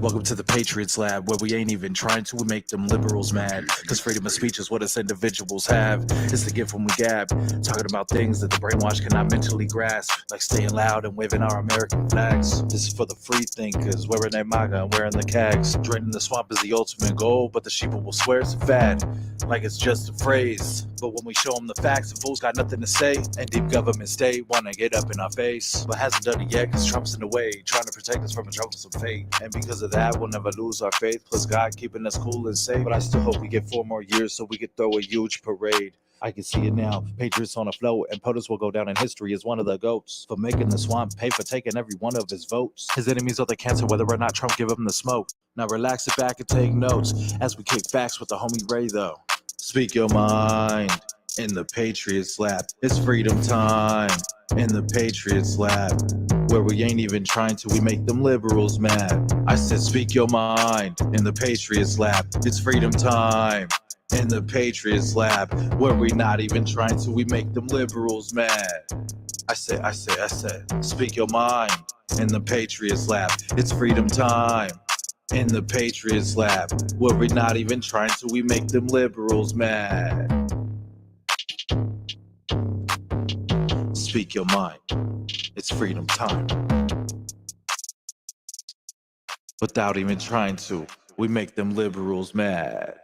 Welcome to the Patriots lab, where we ain't even trying to, we make them liberals mad. Cause freedom of speech is what us individuals have. It's the gift when we gab, talking about things that the brainwash cannot mentally grasp, like staying loud and waving our American flags. This is for the free thinkers, wearing their MAGA and wearing the cags. Draining the swamp is the ultimate goal, but the sheeple will swear it's a fad, like it's just a phrase. But when we show them the facts, the fools got nothing to say, and deep government state wanna get up in our face, but hasn't done it yet cause Trump's in the way, trying to protect us from a troublesome fate. And because of that, we'll never lose our faith, plus God keeping us cool and safe. But I still hope we get 4 more years so we could throw a huge parade. I can see it now, Patriots on a float, and POTUS will go down in history as one of the GOATs for making the swamp pay for taking every one of his votes. His enemies are the cancer, whether or not Trump give him the smoke. Now relax it back and take notes as we kick facts with the homie Ray though. Speak your mind in the Patriots lab. It's freedom time in the Patriots lab, where we ain't even trying to, we make them liberals mad. I said speak your mind in the Patriots lab. It's freedom time in the Patriots lab, where we not even trying to, we make them liberals mad. I said, speak your mind in the Patriots lab. It's freedom time in the Patriots lab, where we not even trying to, we make them liberals mad. Speak your mind. It's freedom time. Without even trying to, we make them liberals mad.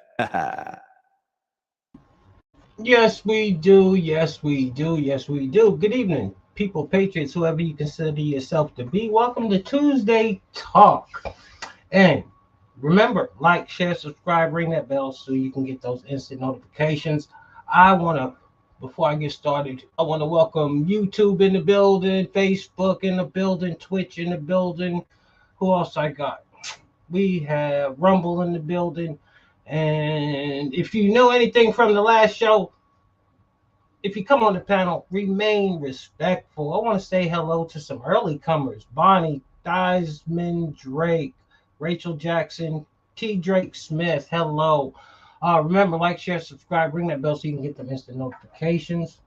Yes, we do. Yes, we do. Yes, we do. Good evening, people, patriots, whoever you consider yourself to be. Welcome to Tuesday Talk. And remember, like, share, subscribe, ring that bell so you can get those instant notifications. Before I get started, I want to welcome YouTube in the building, Facebook in the building, Twitch in the building. Who else I got? We have Rumble in the building. And if you know anything from the last show, if you come on the panel, remain respectful. I want to say hello to some early comers. Bonnie, Theismann, Drake, Rachel Jackson, T. Drake Smith, hello. Remember, like, share, subscribe, ring that bell so you can get them instant notifications.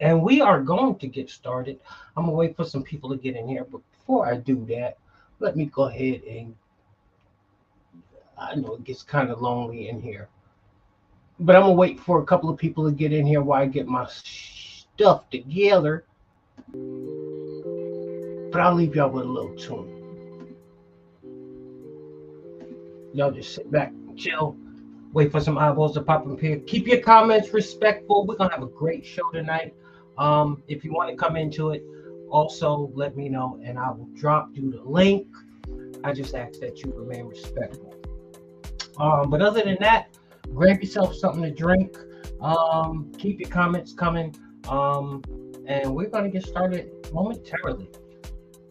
And we are going to get started. I'm going to wait for some people to get in here. But before I do that, let me go ahead and, I know it gets kind of lonely in here, but I'm going to wait for a couple of people to get in here while I get my stuff together. But I'll leave y'all with a little tune. Y'all just sit back and chill. Wait for some eyeballs to pop up here. Keep your comments respectful. We're going to have a great show tonight. If you want to come into it, also let me know and I will drop you the link. I just ask that you remain respectful. But other than that, grab yourself something to drink. Keep your comments coming. And we're going to get started momentarily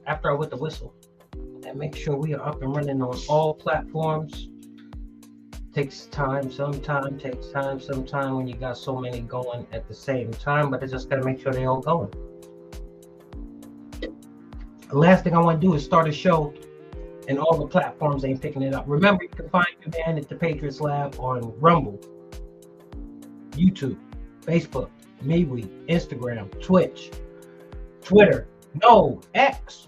after I wet the whistle. And make sure we are up and running on all platforms. Takes time sometime when you got so many going at the same time, but I just got to make sure they all going. The last thing I want to do is start a show and all the platforms ain't picking it up. Remember, you can find your man at the Patriots Lab on Rumble, YouTube, Facebook, MeWe, Instagram, Twitch, Twitter, X,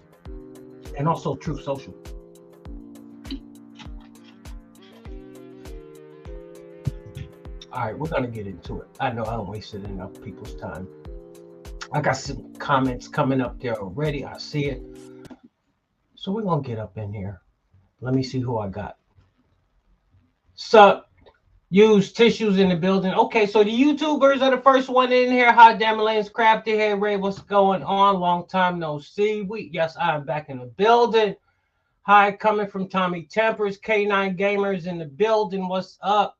and also Truth Social. All right, we're going to get into it. I know I don't wasted enough people's time. I got some comments coming up there already. I see it. So we're going to get up in here. Let me see who I got. Sup? Use tissues in the building. Okay, so the YouTubers are the first one in here. Hi, Damalane's Crafty. Hey, Ray, what's going on? Long time no see. Yes, I'm back in the building. Hi, coming from Tommy Tempers. K9 Gamers in the building. What's up?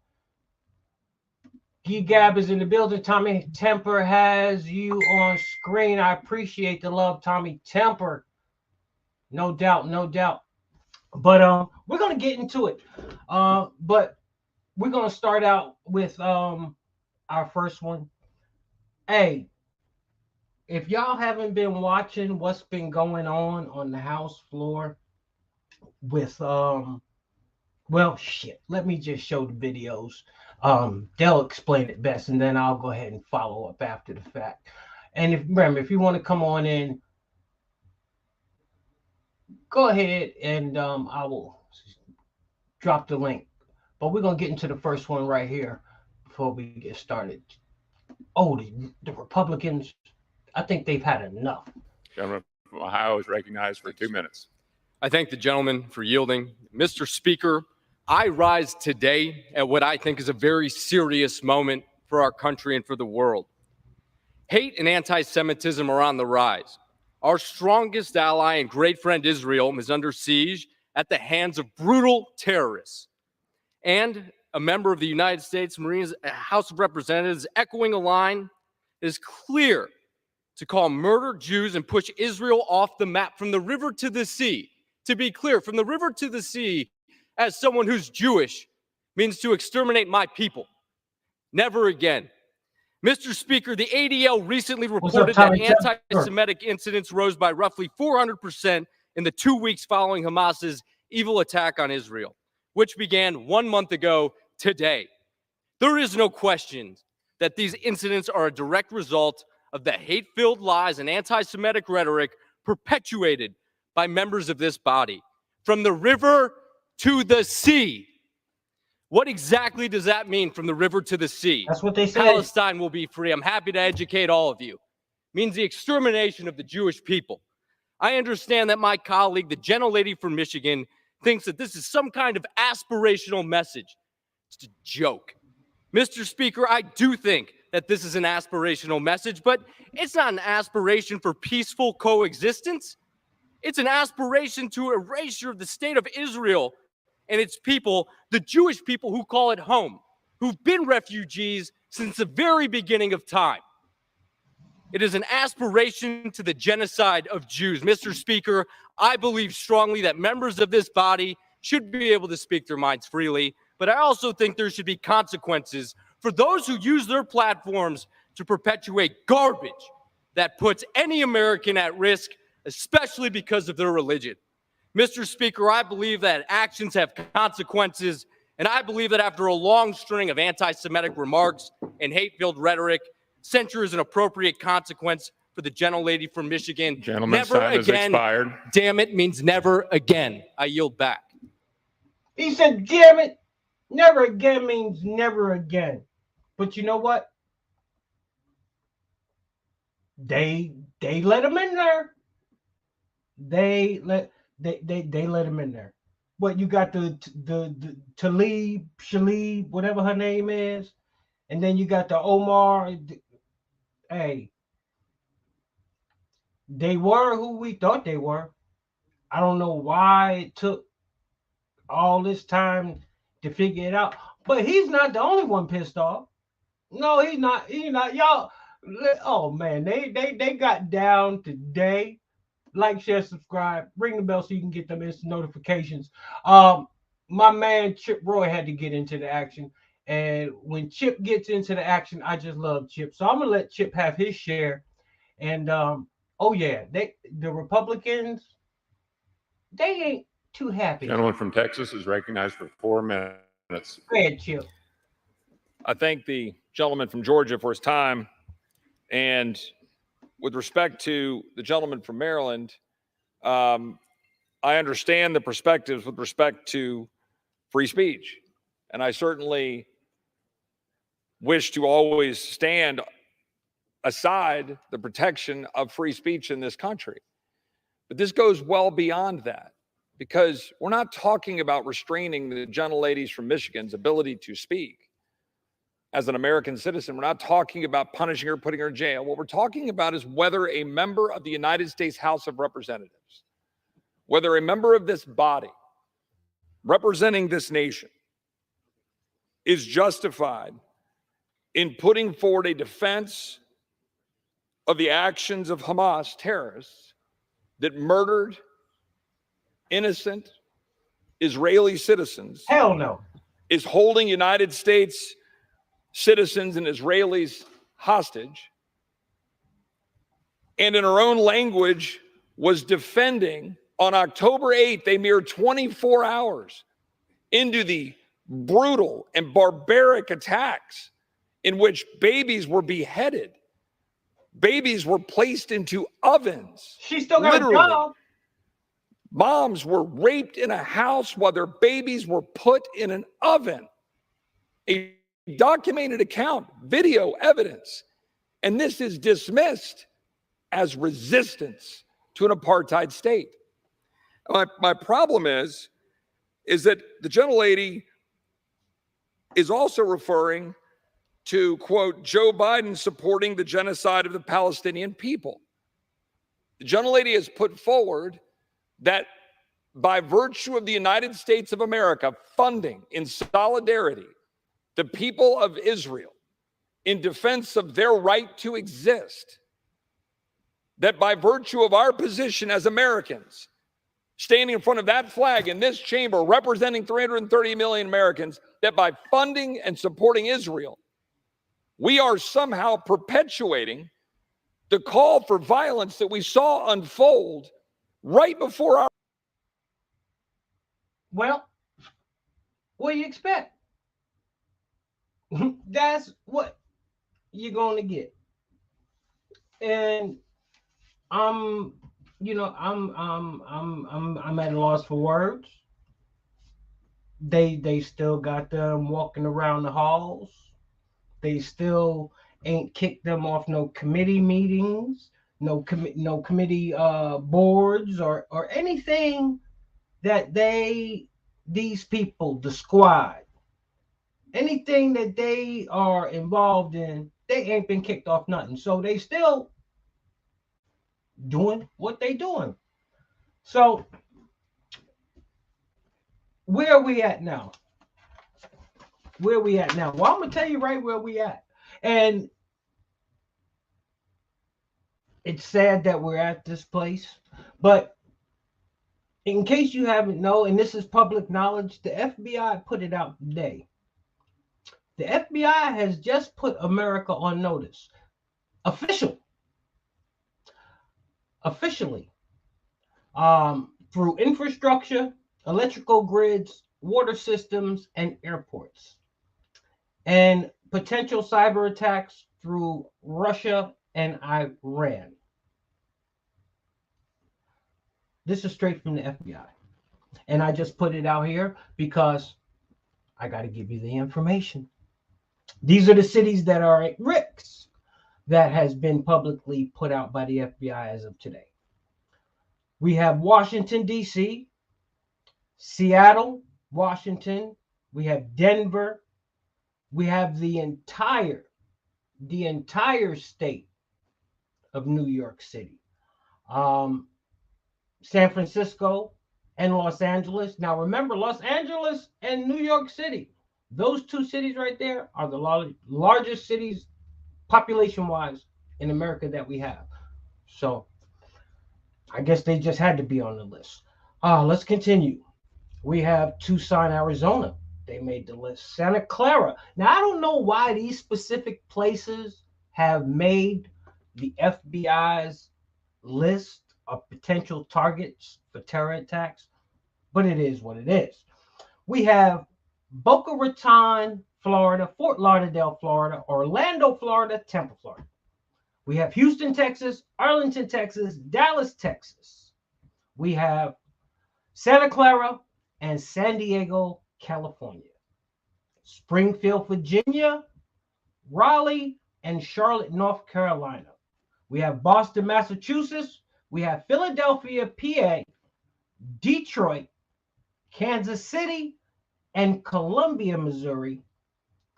Gab is in the building. Tommy Temper has you on screen. I appreciate the love, Tommy Temper. No doubt, no doubt. But we're gonna get into it. But we're gonna start out with our first one. Hey, if y'all haven't been watching what's been going on the house floor with well, shit. Let me just show the videos. They'll explain it best, and then I'll go ahead and follow up after the fact. And if you want to come on in, go ahead and I will drop the link. But we're going to get into the first one right here before we get started. Oh, the Republicans, I think they've had enough. Gentleman from Ohio is recognized for 2 minutes. I thank the gentleman for yielding. Mr. Speaker, I rise today at what I think is a very serious moment for our country and for the world. Hate and anti-Semitism are on the rise. Our strongest ally and great friend Israel is under siege at the hands of brutal terrorists. And a member of the United States Marines House of Representatives echoing a line that is clear to call murdered Jews and push Israel off the map from the river to the sea. To be clear, from the river to the sea, as someone who's Jewish, means to exterminate my people. Never again. Mr. Speaker, the ADL recently reported that anti-Semitic incidents rose by roughly 400% in the 2 weeks following Hamas's evil attack on Israel, which began 1 month ago today. There is no question that these incidents are a direct result of the hate-filled lies and anti-Semitic rhetoric perpetuated by members of this body. From the river to the sea. What exactly does that mean, from the river to the sea? That's what they said. Palestine will be free. I'm happy to educate all of you. It means the extermination of the Jewish people. I understand that my colleague, the gentlelady from Michigan, thinks that this is some kind of aspirational message. It's a joke. Mr. Speaker, I do think that this is an aspirational message, but it's not an aspiration for peaceful coexistence. It's an aspiration to erasure of the state of Israel and its people, the Jewish people who call it home, who've been refugees since the very beginning of time. It is an aspiration to the genocide of Jews. Mr. Speaker, I believe strongly that members of this body should be able to speak their minds freely, but I also think there should be consequences for those who use their platforms to perpetuate garbage that puts any American at risk, especially because of their religion. Mr. Speaker, I believe that actions have consequences, and I believe that after a long string of anti-Semitic remarks and hate-filled rhetoric, censure is an appropriate consequence for the gentlelady from Michigan. Gentleman's Never time has again. expired. Damn it means never again. I yield back. He said, damn it, never again means never again. But you know what? They let him in there. They let him in there. What, you got the Talib, Shalib, whatever her name is, and then you got the Omar. Hey, they were who we thought they were. I don't know why it took all this time to figure it out, but he's not the only one pissed off. No, he's not. He's not. Y'all. Oh man, they got down today. Like, share, subscribe, ring the bell so you can get them instant notifications. My man Chip Roy had to get into the action, and when Chip gets into the action, I just love Chip. So I'm gonna let Chip have his share. And oh yeah, the Republicans, they ain't too happy. Gentleman from Texas is recognized for 4 minutes. Go ahead, Chip. I thank the gentleman from Georgia for his time. And with respect to the gentleman from Maryland, I understand the perspectives with respect to free speech. And I certainly wish to always stand aside the protection of free speech in this country. But this goes well beyond that, because we're not talking about restraining the gentleladies from Michigan's ability to speak as an American citizen. We're not talking about punishing her, putting her in jail. What we're talking about is whether a member of the United States House of Representatives, whether a member of this body representing this nation is justified in putting forward a defense of the actions of Hamas terrorists that murdered innocent Israeli citizens. Hell no. Is holding United States citizens and Israelis hostage, and in her own language was defending on October 8th, a mere 24 hours into the brutal and barbaric attacks in which babies were beheaded, babies were placed into ovens. She still got a job. Moms were raped in a house while their babies were put in an oven. A documented account, video evidence. And this is dismissed as resistance to an apartheid state. My problem is that the gentlelady is also referring to, quote, Joe Biden supporting the genocide of the Palestinian people. The gentlelady has put forward that by virtue of the United States of America funding in solidarity the people of Israel in defense of their right to exist, that by virtue of our position as Americans, standing in front of that flag in this chamber representing 330 million Americans, that by funding and supporting Israel, we are somehow perpetuating the call for violence that we saw unfold right before our. Well, what do you expect? That's what you're going to get. And I'm at a loss for words. They still got them walking around the halls. They still ain't kicked them off no committee meetings, no committee boards or anything that these people, the squad, anything that they are involved in, they ain't been kicked off nothing. So they still doing what they doing. So where are we at now? Where are we at now? Well, I'm gonna tell you right where we at. And it's sad that we're at this place, but in case you haven't known, and this is public knowledge, the FBI put it out today. The FBI has just put America on notice, officially, through infrastructure, electrical grids, water systems, and airports, and potential cyber attacks through Russia and Iran. This is straight from the FBI. And I just put it out here because I got to give you the information. These are the cities that are at risk that has been publicly put out by the FBI as of today. We have Washington, D.C., Seattle, Washington. We have Denver. We have the entire state of New York City. San Francisco and Los Angeles. Now remember, Los Angeles and New York City, those two cities right there are the largest cities population-wise in America that we have. So I guess they just had to be on the list. Let's continue. We have Tucson, Arizona. They made the list. Santa Clara. Now, I don't know why these specific places have made the FBI's list of potential targets for terror attacks, but it is what it is. We have Boca Raton, Florida, Fort Lauderdale, Florida, Orlando, Florida, Tampa, Florida. We have Houston, Texas, Arlington, Texas, Dallas, Texas. We have Santa Clara and San Diego, California. Springfield, Virginia, Raleigh, and Charlotte, North Carolina. We have Boston, Massachusetts. We have Philadelphia, PA, Detroit, Kansas City, and Columbia, Missouri,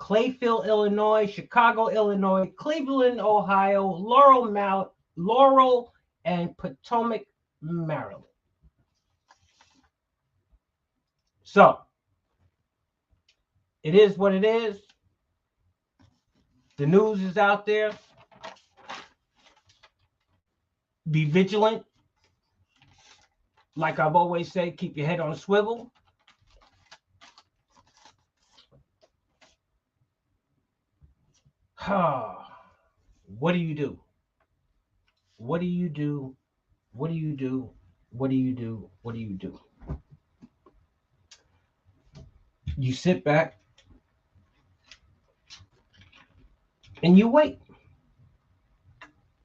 Clayfield, Illinois, Chicago, Illinois, Cleveland, Ohio, Laurel, and Potomac, Maryland. So, it is what it is. The news is out there. Be vigilant. Like I've always said, keep your head on a swivel. What do you do? What do you do? What do you do? What do you do? What do you do? You sit back and you wait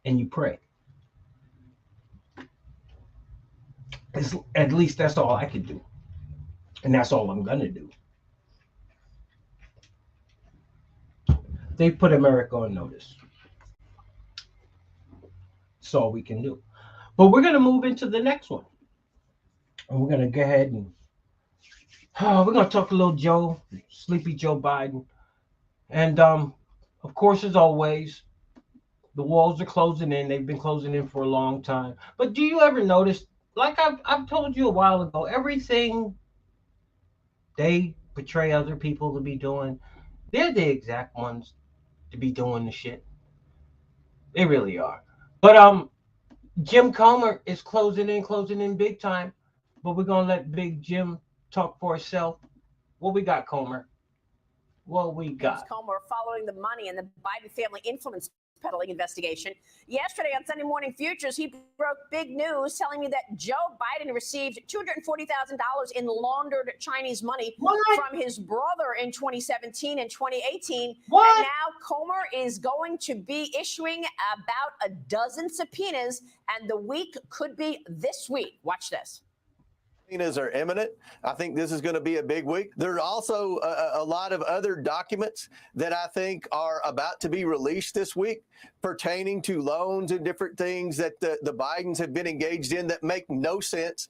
and you pray. At least that's all I can do. And that's all I'm going to do. They put America on notice. That's all we can do. But we're going to move into the next one. And we're going to go ahead and we're going to talk a little Sleepy Joe Biden. And of course, as always, the walls are closing in. They've been closing in for a long time. But do you ever notice, like I've told you a while ago, everything they portray other people to be doing, they're the exact ones to be doing the shit. They really are. But Jim Comer is closing in big time. But we're gonna let Big Jim talk for himself. What we got, Comer? What we got? Comer following the money and the Biden family influence peddling investigation. Yesterday on Sunday Morning Futures, he broke big news telling me that Joe Biden received $240,000 in laundered Chinese money from his brother in 2017 and 2018. What? And now Comer is going to be issuing about a dozen subpoenas, and the week could be this week. Watch this. Subpoenas are imminent. I think this is going to be a big week. There are also a lot of other documents that I think are about to be released this week pertaining to loans and different things that the Bidens have been engaged in that make no sense,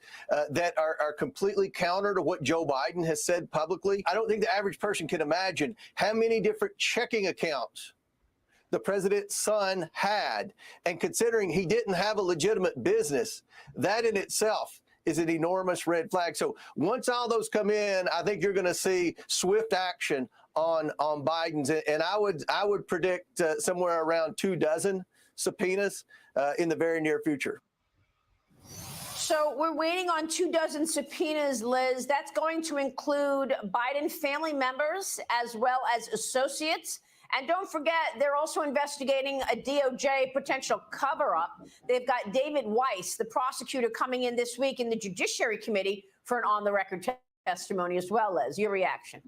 that are completely counter to what Joe Biden has said publicly. I don't think the average person can imagine how many different checking accounts the president's son had. And considering he didn't have a legitimate business, that in itself is an enormous red flag. So once all those come in, I think you're going to see swift action on Biden's. And I would predict somewhere around 24 subpoenas in the very near future. So we're waiting on 24 subpoenas, Liz. That's going to include Biden family members as well as associates. And don't forget, they're also investigating a DOJ potential cover-up. They've got David Weiss, the prosecutor, coming in this week in the Judiciary Committee for an on-the-record testimony as well. Liz, your reaction?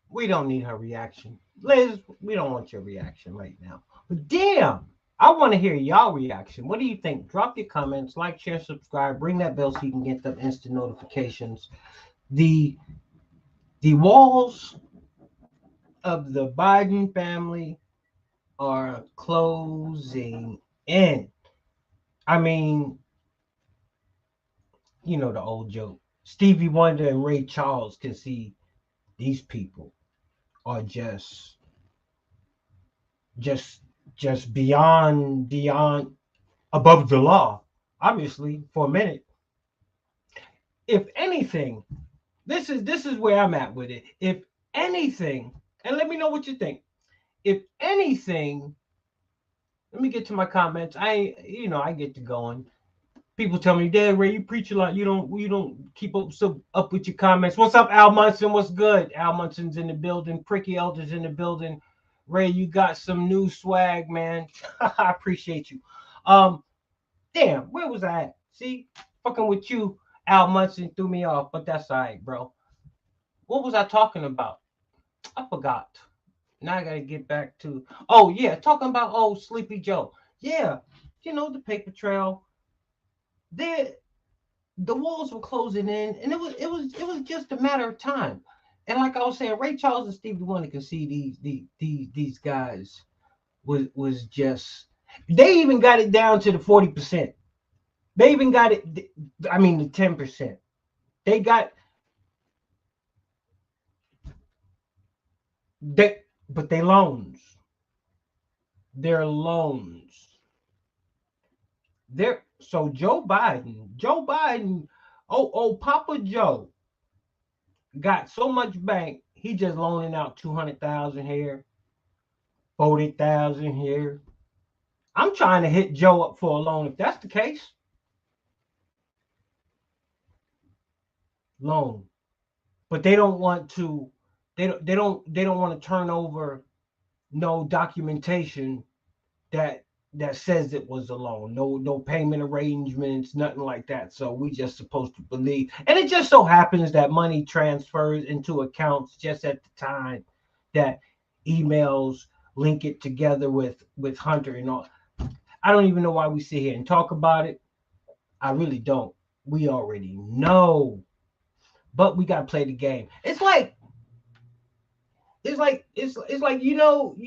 We don't need her reaction. Liz, we don't want your reaction right now. But damn, I want to hear y'all reaction. What do you think? Drop your comments, like, share, subscribe, ring that bell so you can get them instant notifications. The walls of the Biden family are closing in. I mean, you know the old joke. Stevie Wonder and Ray Charles can see these people are just beyond above the law. Obviously, for a minute. If anything, this is where I'm at with it. If anything, and let me know what you think. If anything, let me get to my comments. I get to going. People tell me, Dad, Ray, you preach a lot. You don't keep up with your comments. What's up, Al Munson? What's good? Al Munson's in the building. Pricky Elder's in the building. Ray, you got some new swag, man. I appreciate you. Damn, where was I at? See, fucking with you, Al Munson threw me off, but that's all right, bro. What was I talking about? I forgot. Now I gotta get back to. Oh yeah, talking about old Sleepy Joe. Yeah, the paper trail. The walls were closing in, and it was just a matter of time. And like I was saying, Ray Charles and Stevie Wonder can see these guys was just. They even got it down to the 40%. They even got it. I mean the 10%. They got. But they loans. They're loans. So Joe Biden, oh Papa Joe got so much bank, he just loaning out 200,000 here, 40,000 here. I'm trying to hit Joe up for a loan if that's the case. Loan. But they don't want to. They don't want to turn over no documentation that says it was a loan. No payment arrangements, nothing like that. So we just supposed to believe. And it just so happens that money transfers into accounts just at the time that emails link it together with Hunter and all. I don't even know why we sit here and talk about it. I really don't. We already know. But we got to play the game. It's like you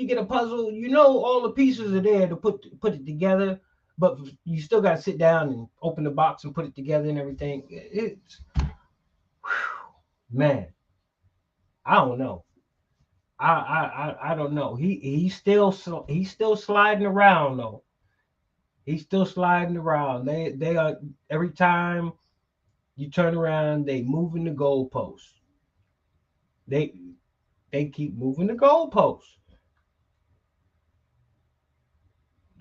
get a puzzle, all the pieces are there to put it together, but you still got to sit down and open the box and put it together and everything. It's man, I don't know. I don't know. He's still sliding around though. He's still sliding around. They are, every time you turn around, they moving the goalposts. They keep moving the goalposts.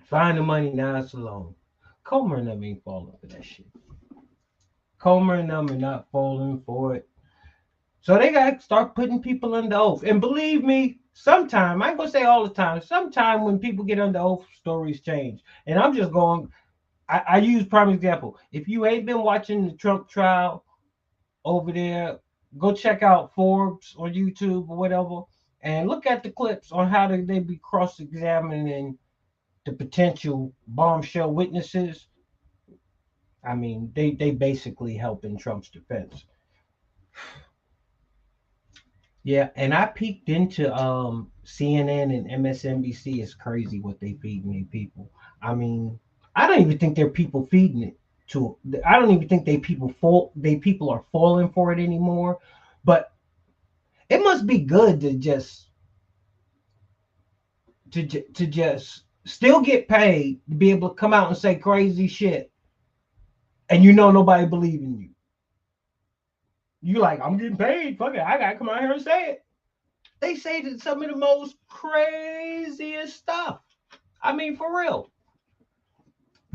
Find the money, now it's alone. Comer and them ain't falling for that shit. Comer and them are not falling for it. So they got to start putting people under oath. And believe me, sometime, I ain't going to say all the time, sometime when people get under oath, stories change. And I'm just going, I use prime example. If you ain't been watching the Trump trial over there, go check out Forbes on YouTube or whatever, and look at the clips on how they be cross-examining the potential bombshell witnesses. I mean, they basically helping Trump's defense. Yeah, and I peeked into CNN and MSNBC. It's crazy what they feed me, people. I mean, I don't even think they're people feeding it to. I don't even think people are falling for it anymore. But it must be good to just still get paid to be able to come out and say crazy shit, and nobody believing you. You like, I'm getting paid. Fuck it, I gotta come out here and say it. They say that some of the most craziest stuff. I mean, for real.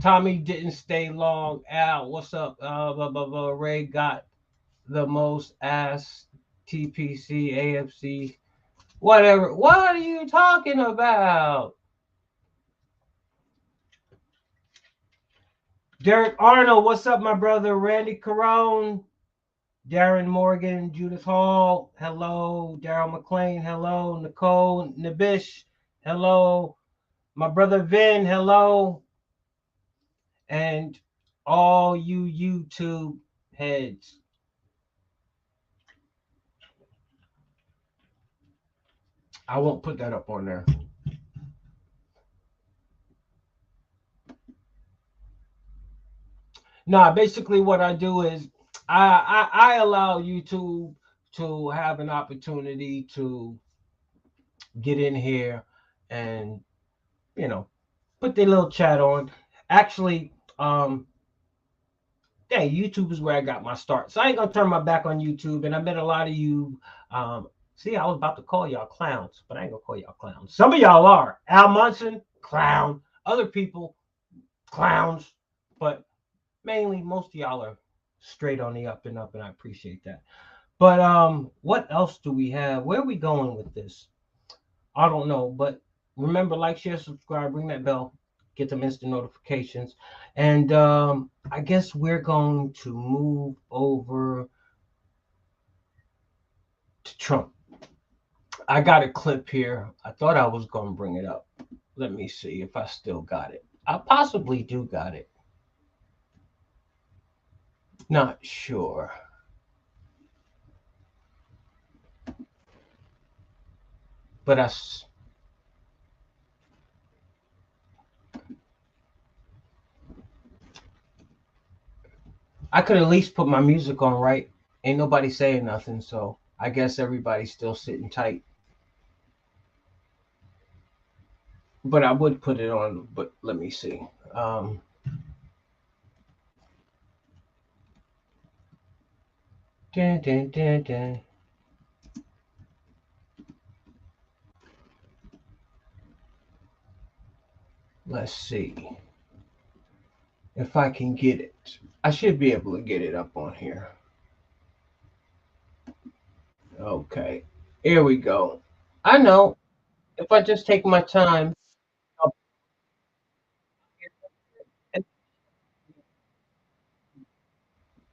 Tommy didn't stay long. Al, what's up? Ray got the most ass. TPC, AFC, whatever. What are you talking about? Derek Arnold, what's up, my brother? Randy Carone, Darren Morgan, Judith Hall, hello. Daryl McLean, hello. Nicole Nabish, hello. My brother Vin, hello. And all you YouTube heads. I won't put that up on there. No, basically what I do is I allow YouTube to have an opportunity to get in here and put their little chat on. Actually, YouTube is where I got my start. So I ain't gonna turn my back on YouTube. And I met a lot of you. See, I was about to call y'all clowns, but I ain't gonna call y'all clowns. Some of y'all are. Al Munson, clown. Other people, clowns. But mainly, most of y'all are straight on the up and up, and I appreciate that. But what else do we have? Where are we going with this? I don't know. But remember, like, share, subscribe, ring that bell, get them instant notifications. And I guess we're going to move over to Trump. I got a clip here. I thought I was going to bring it up. Let me see if I still got it. I possibly do got it. Not sure. But I could at least put my music on, right? Ain't nobody saying nothing, so I guess everybody's still sitting tight. But I would put it on, but let me see. Dun, dun, dun, dun. Let's see if I can get it. I should be able to get it up on here. Okay, here we go. I know if I just take my time.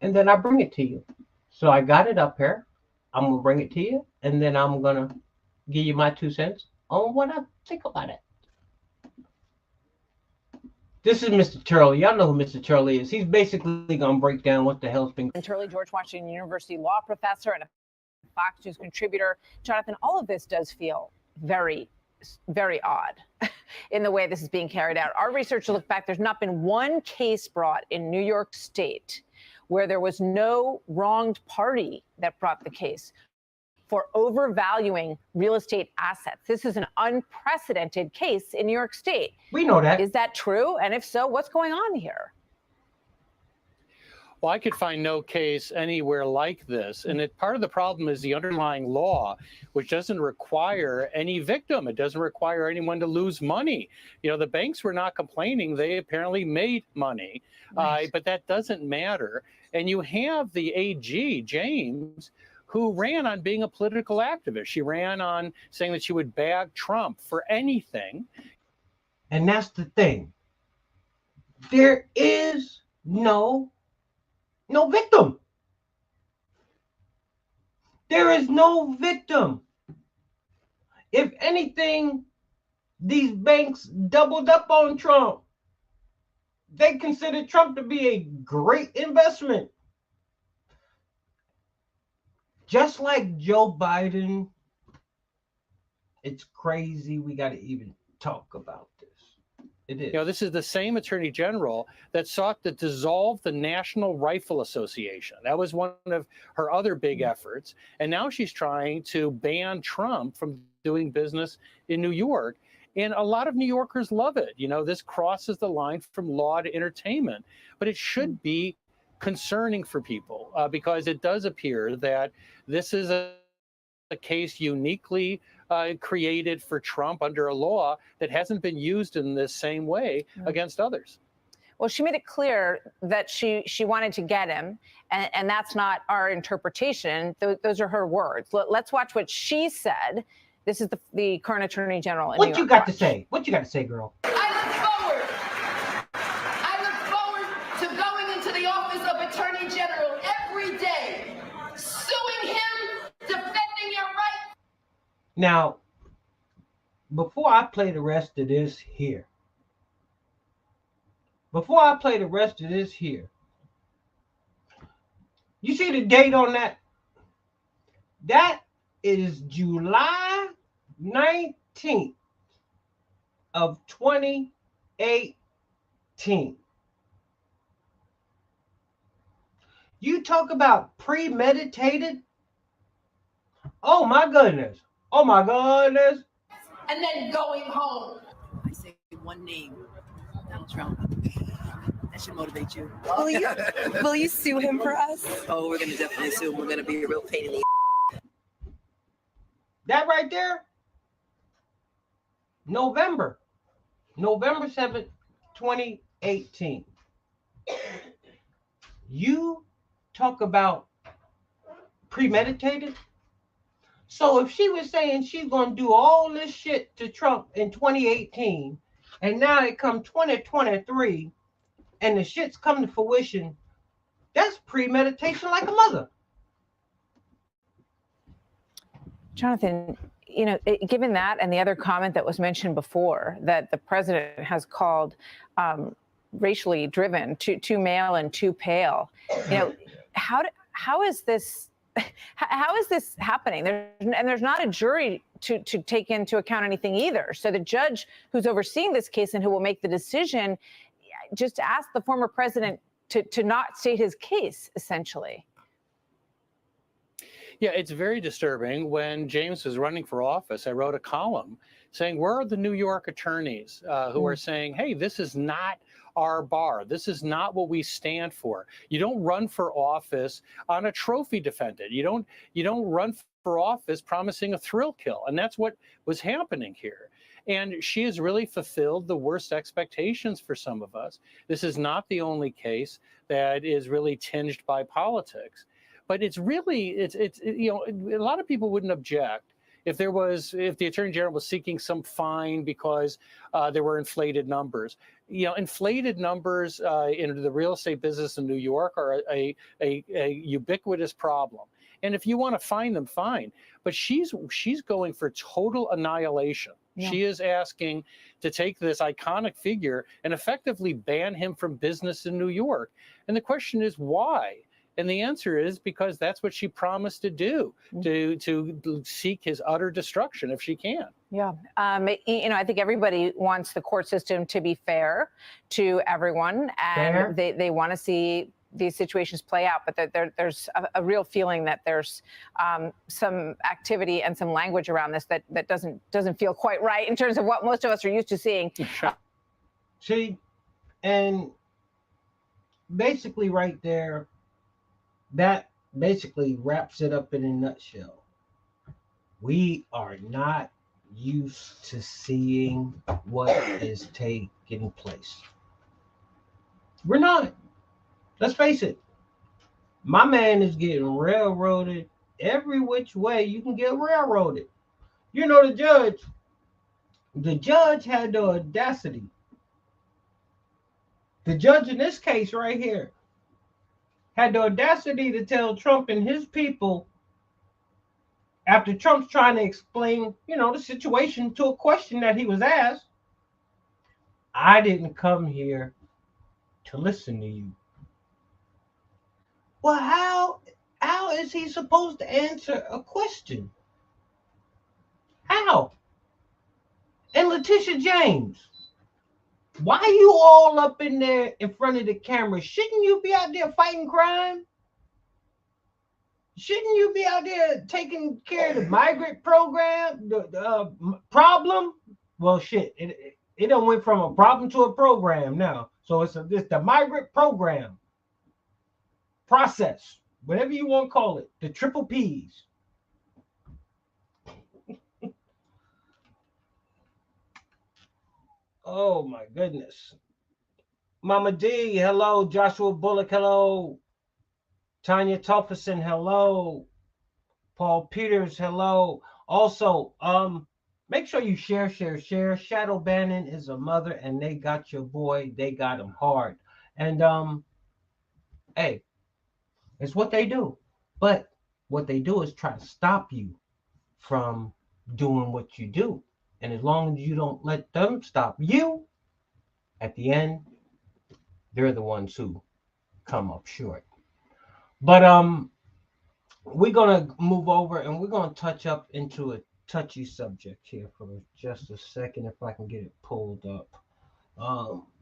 And then I bring it to you. So I got it up here. I'm going to bring it to you. And then I'm going to give you my 2 cents on what I think about it. This is Mr. Turley. Y'all know who Mr. Turley is. He's basically going to break down what the hell's been. Turley, George Washington University law professor and a Fox News contributor. Jonathan, all of this does feel very, very odd in the way this is being carried out. Our research looked back. There's not been one case brought in New York State where there was no wronged party that brought the case for overvaluing real estate assets. This is an unprecedented case in New York State. We know that. Is that true? And if so, what's going on here? Well, I could find no case anywhere like this. And part of the problem is the underlying law, which doesn't require any victim. It doesn't require anyone to lose money. You know, the banks were not complaining. They apparently made money, nice. But that doesn't matter. And you have the AG, James, who ran on being a political activist. She ran on saying that she would bag Trump for anything. And that's the thing. There is no victim. There is no victim. If anything, these banks doubled up on Trump. They considered Trump to be a great investment. Just like Joe Biden, it's crazy we got to even talk about this. It is. You know, this is the same attorney general that sought to dissolve the National Rifle Association. That was one of her other big efforts. And now she's trying to ban Trump from doing business in New York. And a lot of New Yorkers love it. You know, this crosses the line from law to entertainment. But it should be concerning for people because it does appear that this is a case uniquely created for Trump under a law that hasn't been used in this same way against others. Well, she made it clear that she wanted to get him, and that's not our interpretation. Those are her words. Let's watch what she said. This is the current attorney general. What you got to say? What you got to say, girl? I look forward to going into the office of Attorney General every day, suing him, defending your rights. Now, before I play the rest of this here, you see the date on that? That is July 19th of 2018. You talk about premeditated? Oh my goodness. Oh my goodness. And then going home. I say one name, Donald Trump. That should motivate you. Will you sue him for us? Oh, we're going to definitely sue him. We're going to be a real pain in the That right there, November 7th, 2018. You talk about premeditated. So if she was saying she's going to do all this shit to Trump in 2018, and now it comes 2023, and the shit's come to fruition, that's premeditation like a mother. Jonathan, you know, given that and the other comment that was mentioned before, that the president has called racially driven, too male and too pale, you know, how is this happening? There's not a jury to take into account anything either. So the judge who's overseeing this case and who will make the decision just asked the former president to not state his case, essentially. Yeah, it's very disturbing. When James was running for office, I wrote a column saying, where are the New York attorneys who are saying, hey, this is not our bar. This is not what we stand for. You don't run for office on a trophy defendant. You don't run for office promising a thrill kill. And that's what was happening here. And she has really fulfilled the worst expectations for some of us. This is not the only case that is really tinged by politics. But it's really, you know, a lot of people wouldn't object if the Attorney General was seeking some fine because there were inflated numbers. You know, inflated numbers in the real estate business in New York are a ubiquitous problem. And if you want to find them, fine. But she's going for total annihilation. Yeah. She is asking to take this iconic figure and effectively ban him from business in New York. And the question is why? And the answer is because that's what she promised to do, to seek his utter destruction if she can. Yeah. I think everybody wants the court system to be fair to everyone, and they want to see these situations play out. But there's a real feeling that there's some activity and some language around this that doesn't feel quite right in terms of what most of us are used to seeing. See, and basically right there, that basically wraps it up in a nutshell. We are not used to seeing what is taking place. We're not. Let's face it. My man is getting railroaded every which way you can get railroaded. You know, the judge had the audacity. The judge in this case right here had the audacity to tell Trump and his people, after Trump's trying to explain, the situation to a question that he was asked, I didn't come here to listen to you. Well, how is he supposed to answer a question? How? And Letitia James, why are you all up in there in front of the camera? Shouldn't you be out there fighting crime? Shouldn't you be out there taking care of the migrant program, the problem? Well, shit, it done went from a problem to a program now. So it's the migrant program process, whatever you want to call it, the triple P's. Oh my goodness. Mama D, hello. Joshua Bullock, hello. Tanya Tofferson, hello. Paul Peters, hello. Also, make sure you share. Shadow Bannon is a mother, and they got your boy. They got him hard. And hey, it's what they do. But what they do is try to stop you from doing what you do. And as long as you don't let them stop you, at the end, they're the ones who come up short. But we're going to move over and we're going to touch up into a touchy subject here for just a second, if I can get it pulled up.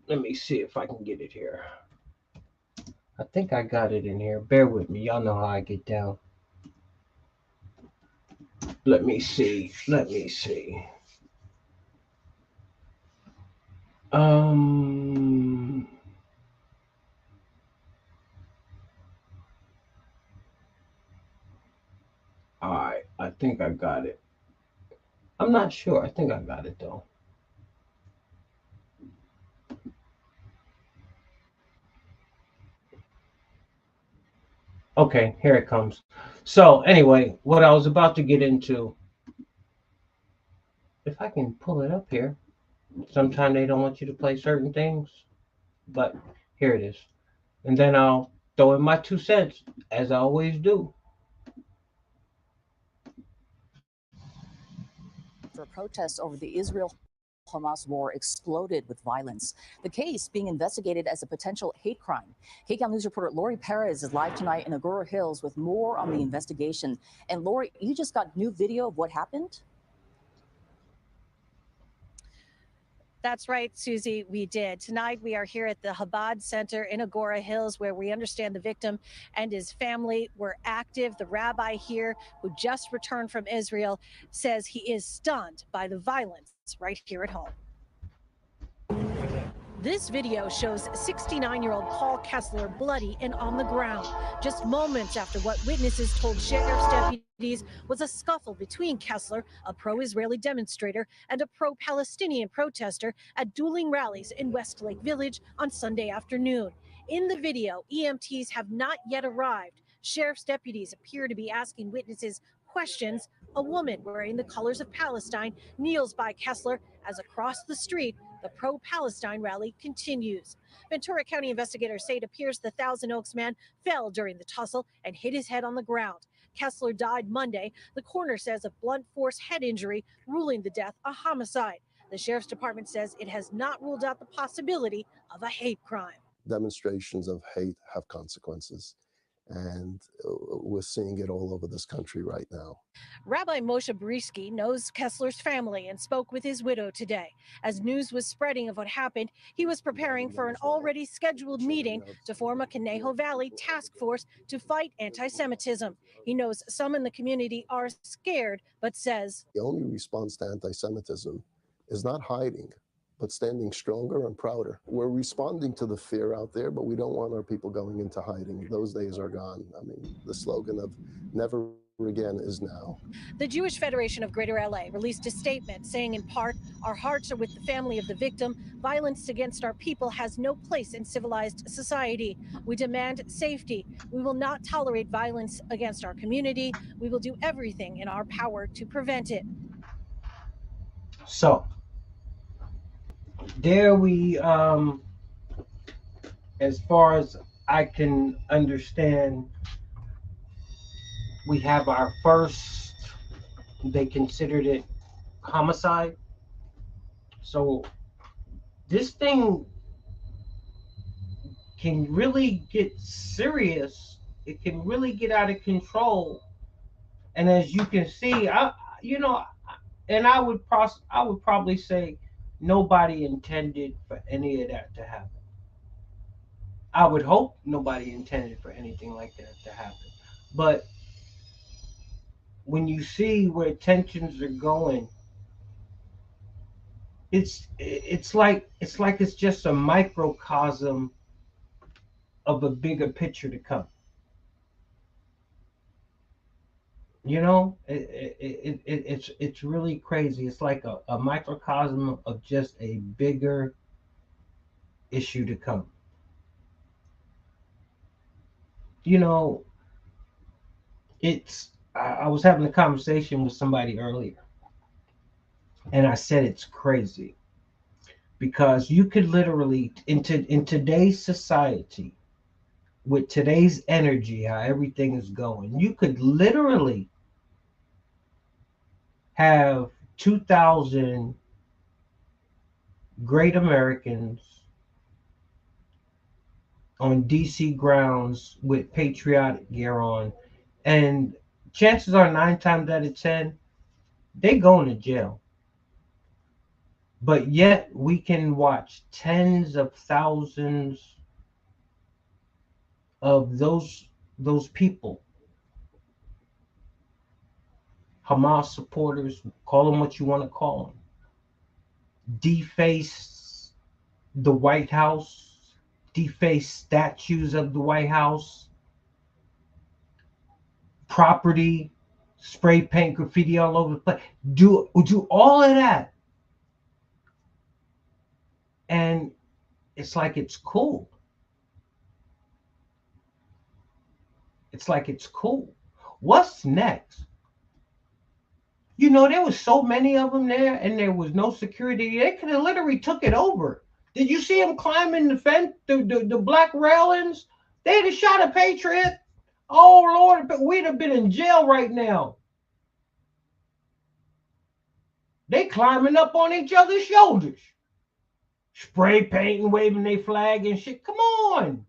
Let me see if I can get it here. I think I got it in here. Bear with me. Y'all know how I get down. Let me see. All right, I think I got it. I'm not sure. I think I got it though. Okay, here it comes. So anyway, what I was about to get into, if I can pull it up here. Sometimes they don't want you to play certain things, but here it is. And then I'll throw in my 2 cents, as I always do. For protests over the Israel-Hamas war exploded with violence. The case being investigated as a potential hate crime. KCAL News reporter Lori Perez is live tonight in Agoura Hills with more on the investigation. And Lori, you just got new video of what happened? That's right, Susie, we did. Tonight, we are here at the Chabad Center in Agoura Hills, where we understand the victim and his family were active. The rabbi here, who just returned from Israel, says he is stunned by the violence right here at home. This video shows 69-year-old Paul Kessler bloody and on the ground, just moments after what witnesses told sheriff's deputies was a scuffle between Kessler, a pro-Israeli demonstrator, and a pro-Palestinian protester at dueling rallies in Westlake Village on Sunday afternoon. In the video, EMTs have not yet arrived. Sheriff's deputies appear to be asking witnesses questions. A woman wearing the colors of Palestine kneels by Kessler as across the street, the pro-Palestine rally continues. Ventura County investigators say it appears the Thousand Oaks man fell during the tussle and hit his head on the ground. Kessler died Monday. The coroner says a blunt force head injury, ruling the death a homicide. The sheriff's department says it has not ruled out the possibility of a hate crime. Demonstrations of hate have consequences, and we're seeing it all over this country right now. Rabbi Moshe Brisky knows Kessler's family and spoke with his widow today. As news was spreading of what happened, he was preparing for an already scheduled meeting to form a Conejo Valley task force to fight anti-Semitism. He knows some in the community are scared, but says the only response to anti-Semitism is not hiding, but standing stronger and prouder. We're responding to the fear out there, but we don't want our people going into hiding. Those days are gone. I mean, the slogan of never again is now. The Jewish Federation of Greater LA released a statement saying in part, our hearts are with the family of the victim. Violence against our people has no place in civilized society. We demand safety. We will not tolerate violence against our community. We will do everything in our power to prevent it. So there we as far as I can understand, we have our first, they considered it homicide. So this thing can really get serious. It can really get out of control. And as you can see, and I would probably say nobody intended for any of that to happen. I would hope nobody intended for anything like that to happen. But when you see where tensions are going, it's like it's just a microcosm of a bigger picture to come. It's really crazy. It's like a microcosm of just a bigger issue to come. I was having a conversation with somebody earlier, and I said it's crazy because you could literally in today's society, with today's energy, how everything is going, you could literally have 2,000 great Americans on DC grounds with patriotic gear on, and chances are 9 times out of 10 they going to jail. But yet we can watch tens of thousands of those people, Hamas supporters, call them what you want to call them, deface the White House, deface statues of the White House, property, spray paint graffiti all over the place, do all of that, and it's like it's cool. It's like it's cool. What's next? There was so many of them there, and there was no security. They could have literally took it over. Did you see them climbing the fence, the black railings? They'd have shot a Patriot. Oh, Lord, but we'd have been in jail right now. They climbing up on each other's shoulders, spray painting, waving their flag and shit. Come on.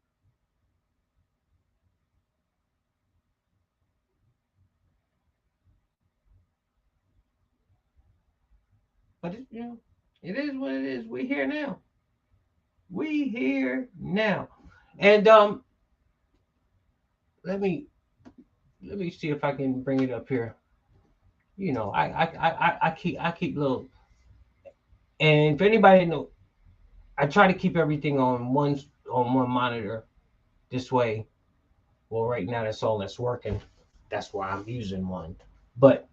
But it is what it is. We here now. We here now. And let me see if I can bring it up here. I keep little, and if anybody knows, I try to keep everything on one monitor. This way, well, right now that's all that's working. That's why I'm using one. But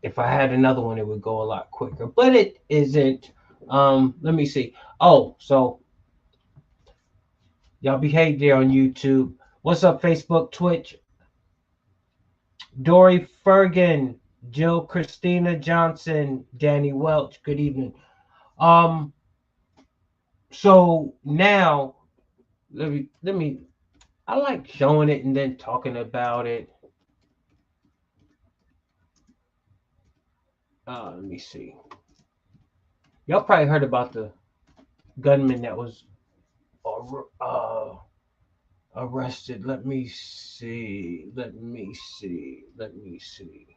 if I had another one, it would go a lot quicker. But it isn't. Let me see. Oh, so y'all behave there on YouTube. What's up, Facebook, Twitch? Dory Fergan, Jill Christina Johnson, Danny Welch. Good evening. So now let me I like showing it and then talking about it. Let me see. Y'all probably heard about the gunman that was arrested. Let me see. Let me see. Let me see.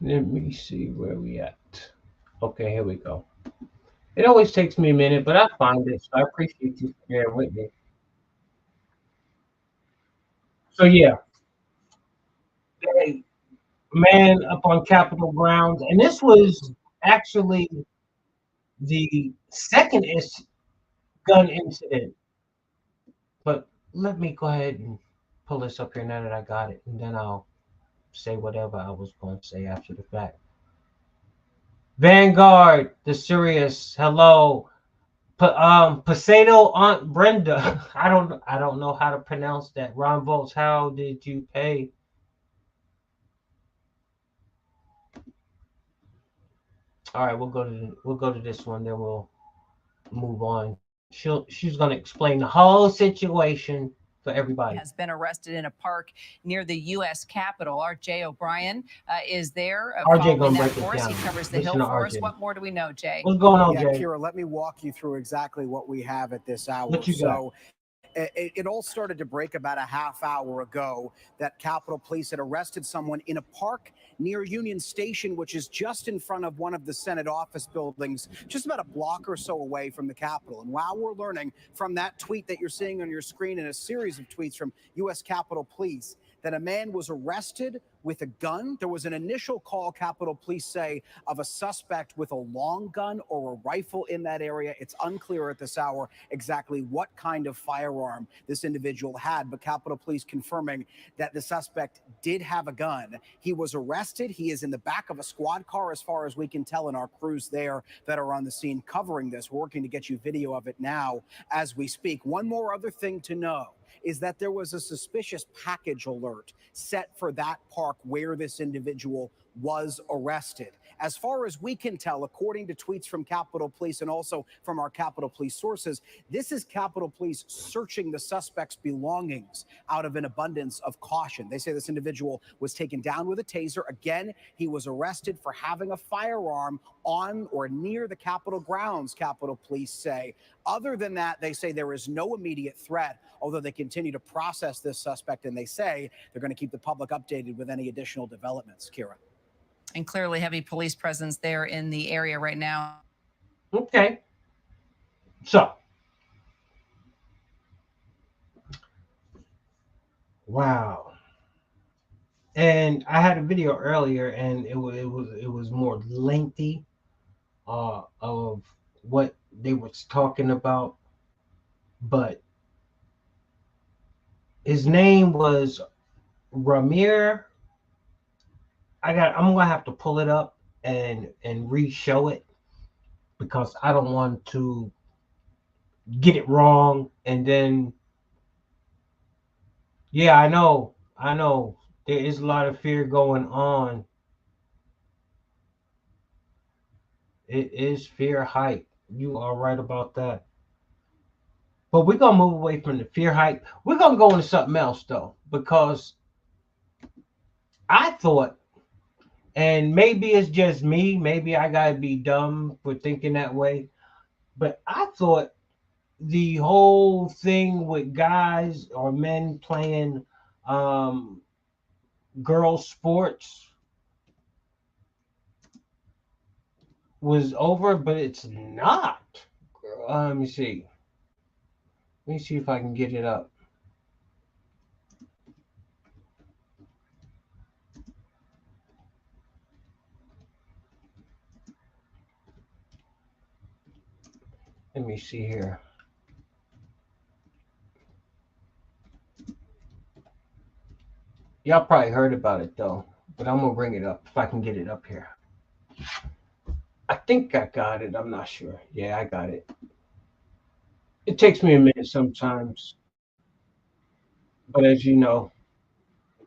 Let me see where we at. Okay, here we go. It always takes me a minute, but I find it, so I appreciate you bearing with me. So yeah, a man up on Capitol grounds, and this was actually the second gun incident. But let me go ahead and pull this up here now that I got it, and then I'll say whatever I was going to say after the fact. Vanguard, the Sirius, hello. Pasado Aunt Brenda. I don't know how to pronounce that. Ron Volts, how did you pay? All right, we'll go to this one, then we'll move on. She's gonna explain the whole situation for everybody. Has been arrested in a park near the U.S. Capitol. Our Jay O'Brien is there RJ following gonna that break for it us. down. He covers the Listen Hill to for us. RJ. What more do we know, Jay? What's going on, Yeah, Jay? Kira, let me walk you through exactly what we have at this hour. What you got? So it all started to break about a half hour ago that Capitol Police had arrested someone in a park near Union Station, which is just in front of one of the Senate office buildings, just about a block or so away from the Capitol. And while we're learning from that tweet that you're seeing on your screen and a series of tweets from U.S. Capitol Police that a man was arrested with a gun. There was an initial call, Capitol Police say, of a suspect with a long gun or a rifle in that area. It's unclear at this hour exactly what kind of firearm this individual had, but Capitol Police confirming that the suspect did have a gun. He was arrested. He is in the back of a squad car, as far as we can tell, and our crews there that are on the scene covering this, working to get you video of it now as we speak. One more other thing to know is that there was a suspicious package alert set for that park where this individual was arrested. As far as we can tell, according to tweets from Capitol Police and also from our Capitol Police sources, this is Capitol Police searching the suspect's belongings out of an abundance of caution. They say this individual was taken down with a taser. Again, he was arrested for having a firearm on or near the Capitol grounds, Capitol Police say. Other than that, they say there is no immediate threat, although they continue to process this suspect, and they say they're going to keep the public updated with any additional developments. Kira. And clearly heavy police presence there in the area right now. Okay. So, wow. And I had a video earlier, and it was more lengthy of what they was talking about, but his name was Ramir. I'm gonna have to pull it up and re-show it because I don't want to get it wrong. And then, yeah, I know there is a lot of fear going on. It is fear hype. You are right about that. But we're gonna move away from the fear hype. We're gonna go into something else though, because I thought, and maybe it's just me, maybe I gotta be dumb for thinking that way, but I thought the whole thing with guys or men playing girl sports was over, but it's not. Let me see. Let me see if I can get it up. Let me see here. Y'all probably heard about it though, but I'm gonna bring it up if I can get it up here. I think I got it. I'm not sure. Yeah, I got it. It takes me a minute sometimes, but as you know,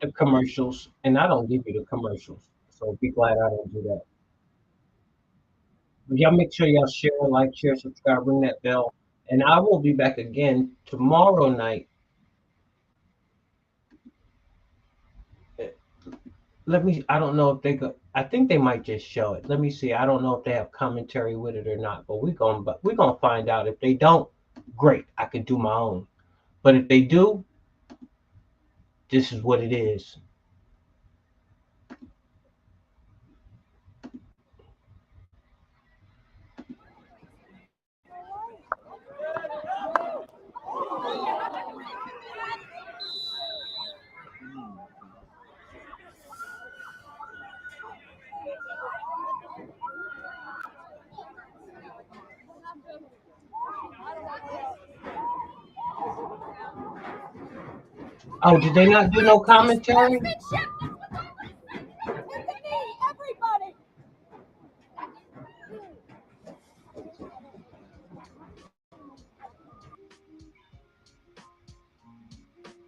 the commercials, and I don't give you the commercials, so be glad I don't do that. But y'all make sure y'all share, like, share, subscribe, ring that bell, And I will be back again tomorrow night. I don't know if they go. I think they might just show it. Let me see. I don't know if they have commentary with it or not, but we're gonna find out. If they don't, great. I can do my own. But if they do, this is what it is. Oh, did they not do no commentary?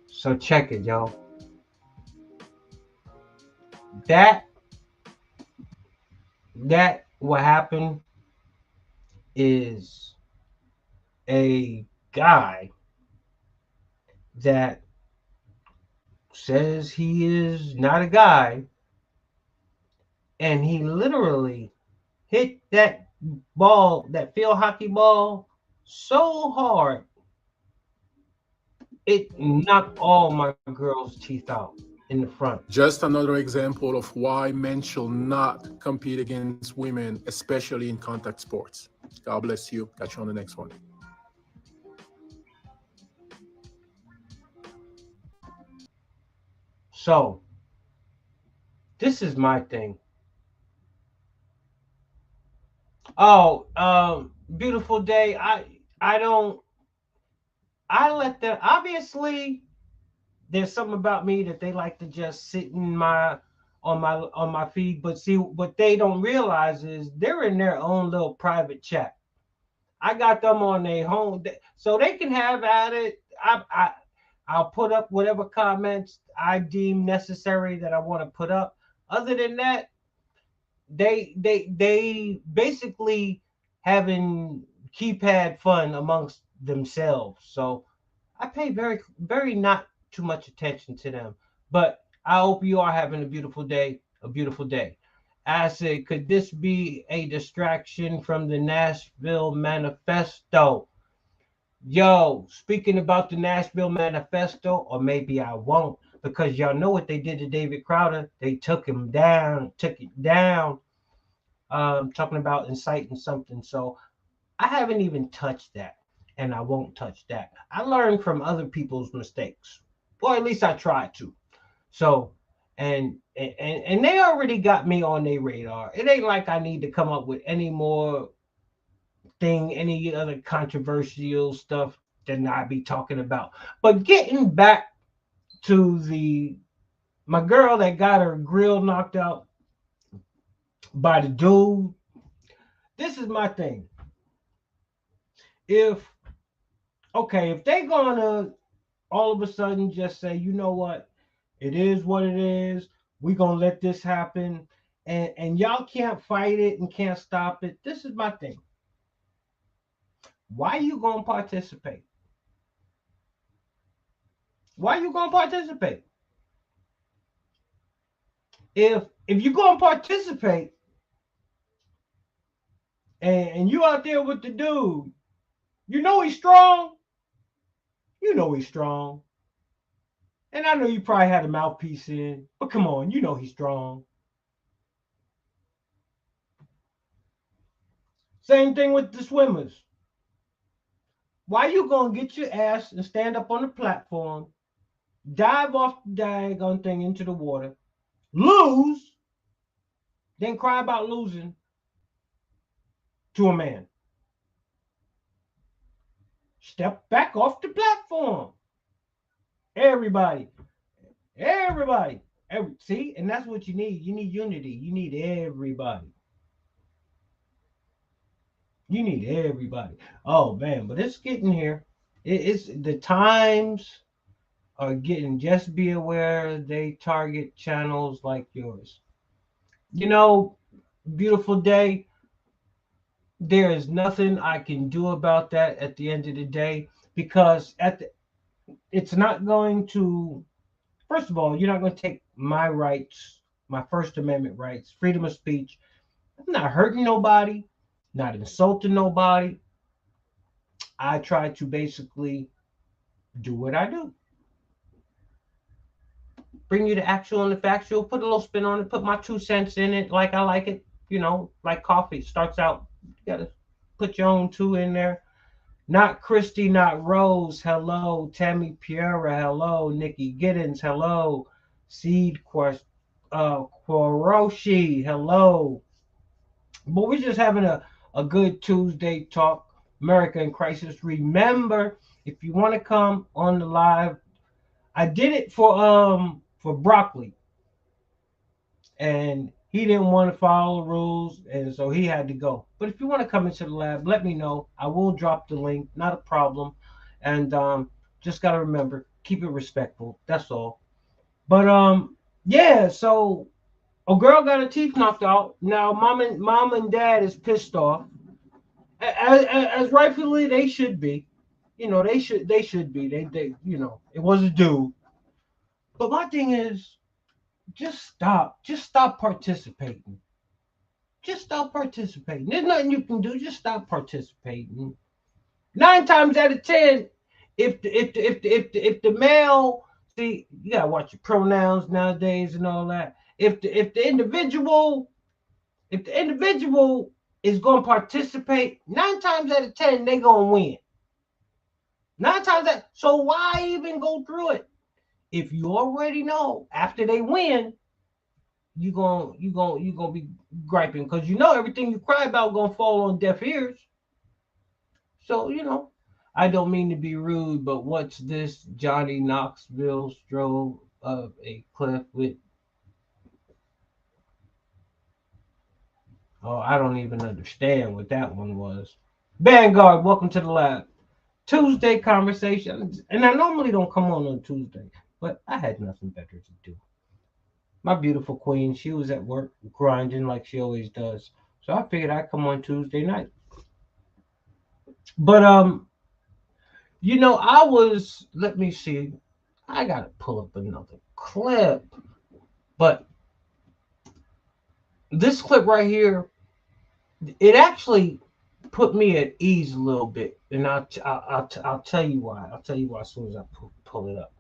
So check it, y'all. That what happened is a guy that says he is not a guy, and he literally hit that ball, that field hockey ball, so hard it knocked all my girls' teeth out in the front. Just another example of why men shall not compete against women, especially in contact sports. God bless you. Catch you on the next one. So, this is my thing. Oh, beautiful day. I let them, obviously there's something about me that they like to just sit in on my feed, but see what they don't realize is they're in their own little private chat. I got them on their home so they can have at it. I'll put up whatever comments I deem necessary that I want to put up. Other than that, they basically having keypad fun amongst themselves. So I pay very not too much attention to them. But I hope you are having a beautiful day. A beautiful day. I said, could this be a distraction from the Nashville Manifesto? Yo, speaking about the Nashville Manifesto, or maybe I won't, because y'all know what they did to David Crowder. They took it down. Talking about inciting something. So I haven't even touched that, and I won't touch that. I learned from other people's mistakes, or at least I tried to. So, and they already got me on their radar. It ain't like I need to come up with any other controversial stuff than I be talking about. But getting back to my girl that got her grill knocked out by the dude. This is my thing. If they gonna all of a sudden just say, you know what, it is what it is, we gonna let this happen, and y'all can't fight it and can't stop it. This is my thing. Why you gonna participate? Why you gonna participate? If you gonna participate and you out there with the dude, you know he's strong. You know he's strong. And I know you probably had a mouthpiece in, but come on, you know he's strong. Same thing with the swimmers. Why you gonna get your ass and stand up on the platform, dive off the daggone thing into the water, lose, then cry about losing to a man? Step back off the platform. Everybody. See, and that's what you need. You need unity. You need everybody. You need everybody. Oh man, but it's getting here. It's the times are getting. Just be aware they target channels like yours. You know, beautiful day. There is nothing I can do about that at the end of the day, because it's not going to, first of all, you're not going to take my rights, my First Amendment rights, freedom of speech. I'm not hurting nobody, not insulting nobody. I try to basically do what I do. Bring you the actual and the factual, put a little spin on it, put my 2 cents in it like I like it, like coffee. Starts out, you gotta put your own 2 in there. Not Christy, not Rose, hello. Tammy Piera, hello. Nikki Giddens, hello. Seed Quoroshi, hello. But we're just having a good Tuesday talk. America in Crisis. Remember, if you want to come on the live, I did it for Broccoli, and he didn't want to follow the rules, and so he had to go. But if you want to come into the lab, let me know. I will drop the link, not a problem. And just gotta remember, keep it respectful. That's all. But yeah. So a girl got her teeth knocked out. Now mom and dad is pissed off, as rightfully they should be. They should be. They it was a dude. But my thing is, just stop participating. Just stop participating. There's nothing you can do. Just stop participating. 9 times out of 10, if the male, see, you gotta watch your pronouns nowadays and all that. If the individual is gonna participate, 9 times out of 10 they gonna win. 9 times out. So why even go through it? If you already know after they win, you gonna be griping, because everything you cry about gonna fall on deaf ears. So I don't mean to be rude, but what's this? Johnny Knoxville strode up a cliff with. Oh, I don't even understand what that one was. Vanguard, welcome to the lab. Tuesday conversation, and I normally don't come on Tuesday, but I had nothing better to do. My beautiful queen, she was at work grinding like she always does. So I figured I'd come on Tuesday night. But let me see. I gotta pull up another clip. But this clip right here, it actually put me at ease a little bit. And I'll tell you why. I'll tell you why as soon as I pull it up.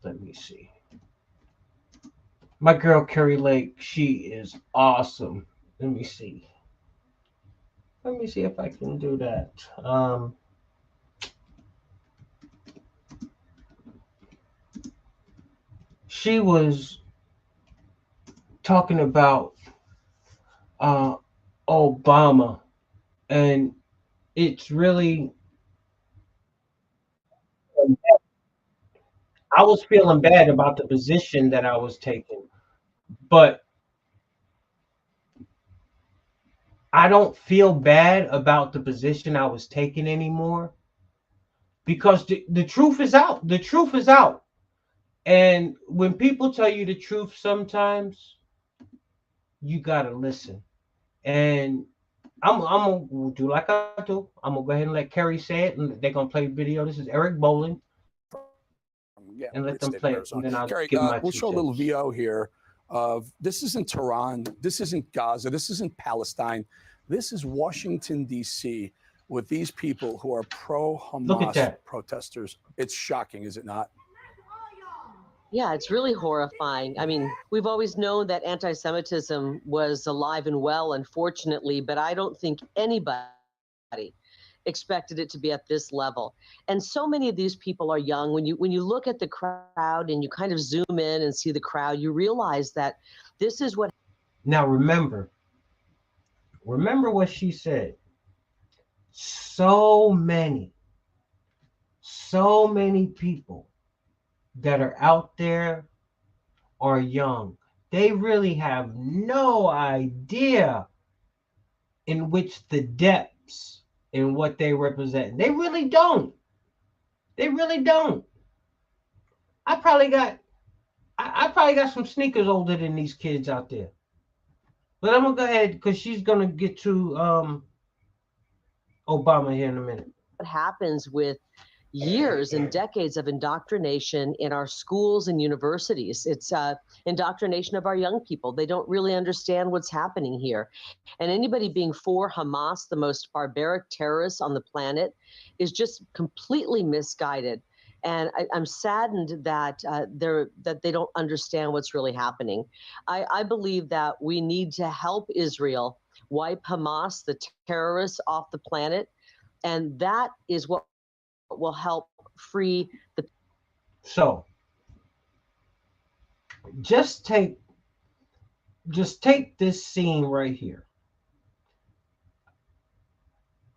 Let me see. My girl Carrie Lake, she is awesome. Let me see. Let me see if I can do that. She was talking about Obama, and it's really, I was feeling bad about the position that I was taking, but I don't feel bad about the position I was taking anymore, because the truth is out. The truth is out. And when people tell you the truth, sometimes you gotta listen. And I'm gonna do like I do. I'm gonna go ahead and let Kerry say it, and they're gonna play video. This is Eric Bowling. Yeah, and let them play it, and then I'll Kerry, give my we'll 2 show a little cents. VO here of this isn't Tehran, this isn't Gaza, this isn't Palestine. This is Washington, D.C. with these people who are pro-Hamas protesters. It's shocking, is it not? Yeah, it's really horrifying. I mean, we've always known that anti-Semitism was alive and well, unfortunately, but I don't think anybody expected it to be at this level. And so many of these people are young. When you look at the crowd and you kind of zoom in and see the crowd, you realize that this is what. Now remember what she said. So many people that are out there are young. They really have no idea in which the depths in what they represent. They really don't. They really don't. I probably got some sneakers older than these kids out there. But I'm gonna go ahead, because she's gonna get to Obama here in a minute. What happens with years and decades of indoctrination in our schools and universities? It's indoctrination of our young people. They don't really understand what's happening here. And anybody being for Hamas, the most barbaric terrorists on the planet, is just completely misguided. And I'm saddened that that they don't understand what's really happening. I believe that we need to help Israel wipe Hamas, the terrorists, off the planet, and that is what will help free the. So just take this scene right here.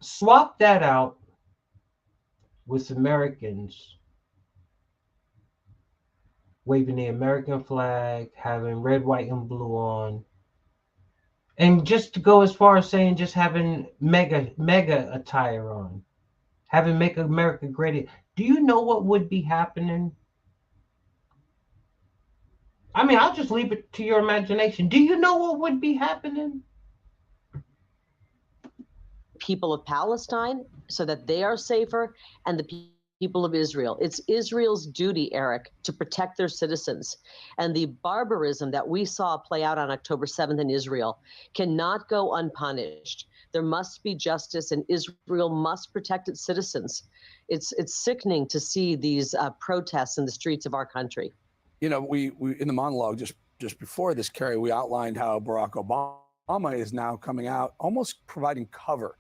Swap that out with Americans waving the American flag, having red, white, and blue on, and just to go as far as saying just having mega attire on, having Make America Great. Do you know what would be happening? I mean, I'll just leave it to your imagination. Do you know what would be happening? People of Palestine so that they are safer, and the people of Israel. It's Israel's duty, Eric, to protect their citizens. And the barbarism that we saw play out on October 7th in Israel cannot go unpunished. There must be justice, and Israel must protect its citizens. It's sickening to see these protests in the streets of our country. You know, we in the monologue just before this, Carrie, we outlined how Barack Obama is now coming out, almost providing cover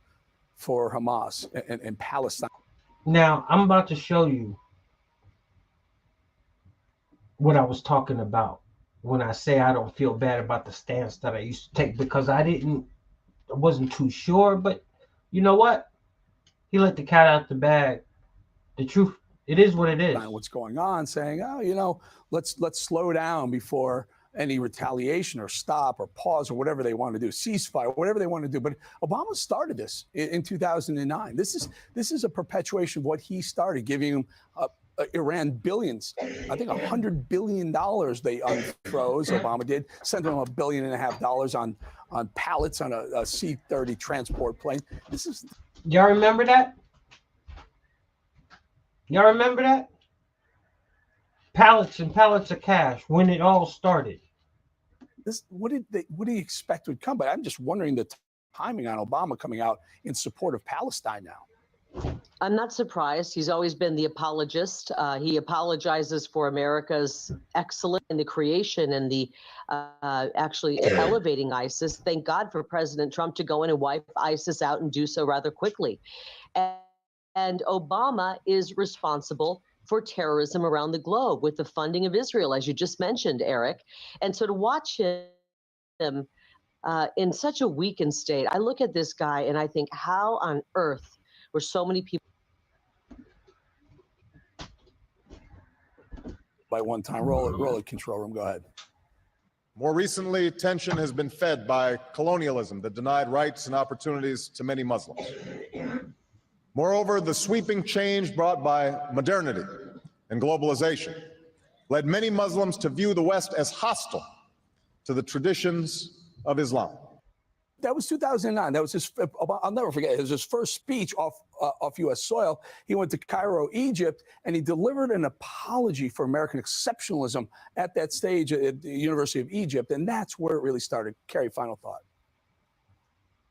for Hamas and Palestine. Now, I'm about to show you what I was talking about when I say I don't feel bad about the stance that I used to take, because I wasn't too sure, but you know what? He let the cat out the bag. The truth, it is what it is. What's going on, saying, oh, you know, let's slow down before any retaliation or stop or pause or whatever they want to do, ceasefire, whatever they want to do. But Obama started this in 2009. This is a perpetuation of what he started, giving him Iran billions. I think $100 billion they unfroze. Obama did, sent them $1.5 billion on pallets on a C-30 transport plane. This is. Y'all remember that? Y'all remember that? Pallets and pallets of cash when it all started. What do you expect would come? But I'm just wondering the timing on Obama coming out in support of Palestine now. I'm not surprised. He's always been the apologist. He apologizes for America's excellence in the creation and the actually elevating ISIS. Thank God for President Trump to go in and wipe ISIS out and do so rather quickly. And Obama is responsible for terrorism around the globe with the funding of Israel, as you just mentioned, Eric. And so to watch him in such a weakened state, I look at this guy and I think, how on earth were so many people by one time? Roll it, control room. Go ahead. More recently, tension has been fed by colonialism that denied rights and opportunities to many Muslims. Moreover, the sweeping change brought by modernity and globalization led many Muslims to view the West as hostile to the traditions of Islam. That was 2009. That was his. I'll never forget. It was his first speech off U.S. soil. He went to Cairo, Egypt, and he delivered an apology for American exceptionalism at that stage at the University of Egypt, and that's where it really started. Carrie, final thought.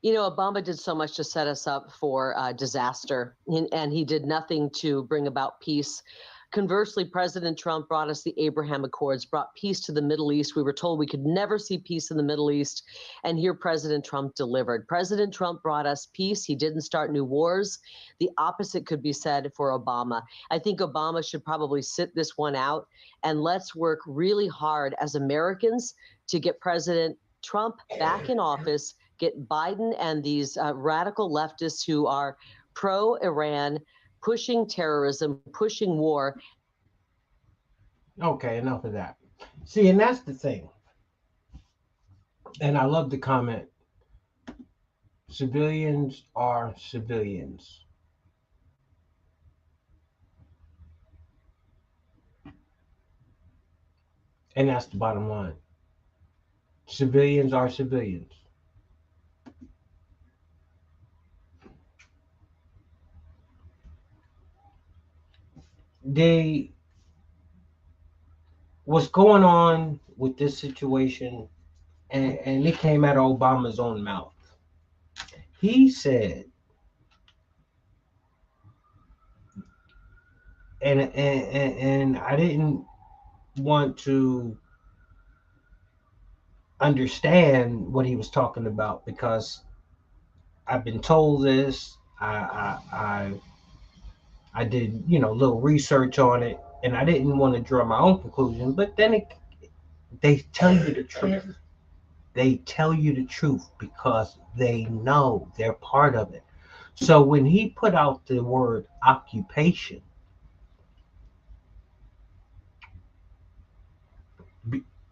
You know, Obama did so much to set us up for disaster, and he did nothing to bring about peace. Conversely, President Trump brought us the Abraham Accords, brought peace to the Middle East. We were told we could never see peace in the Middle East, and here President Trump delivered. President Trump brought us peace. He didn't start new wars. The opposite could be said for Obama. I think Obama should probably sit this one out, and let's work really hard as Americans to get President Trump back in office, get Biden and these radical leftists who are pro-Iran, pushing terrorism, pushing war. Okay, enough of that. See, and that's the thing. And I love the comment. Civilians are civilians. And that's the bottom line. Civilians are civilians. what's going on with this situation, and it came out of Obama's own mouth. He said, and I didn't want to understand what he was talking about because I've been told this. I did, a little research on it, and I didn't want to draw my own conclusion. But then they tell you the truth. They tell you the truth because they know they're part of it. So when he put out the word occupation,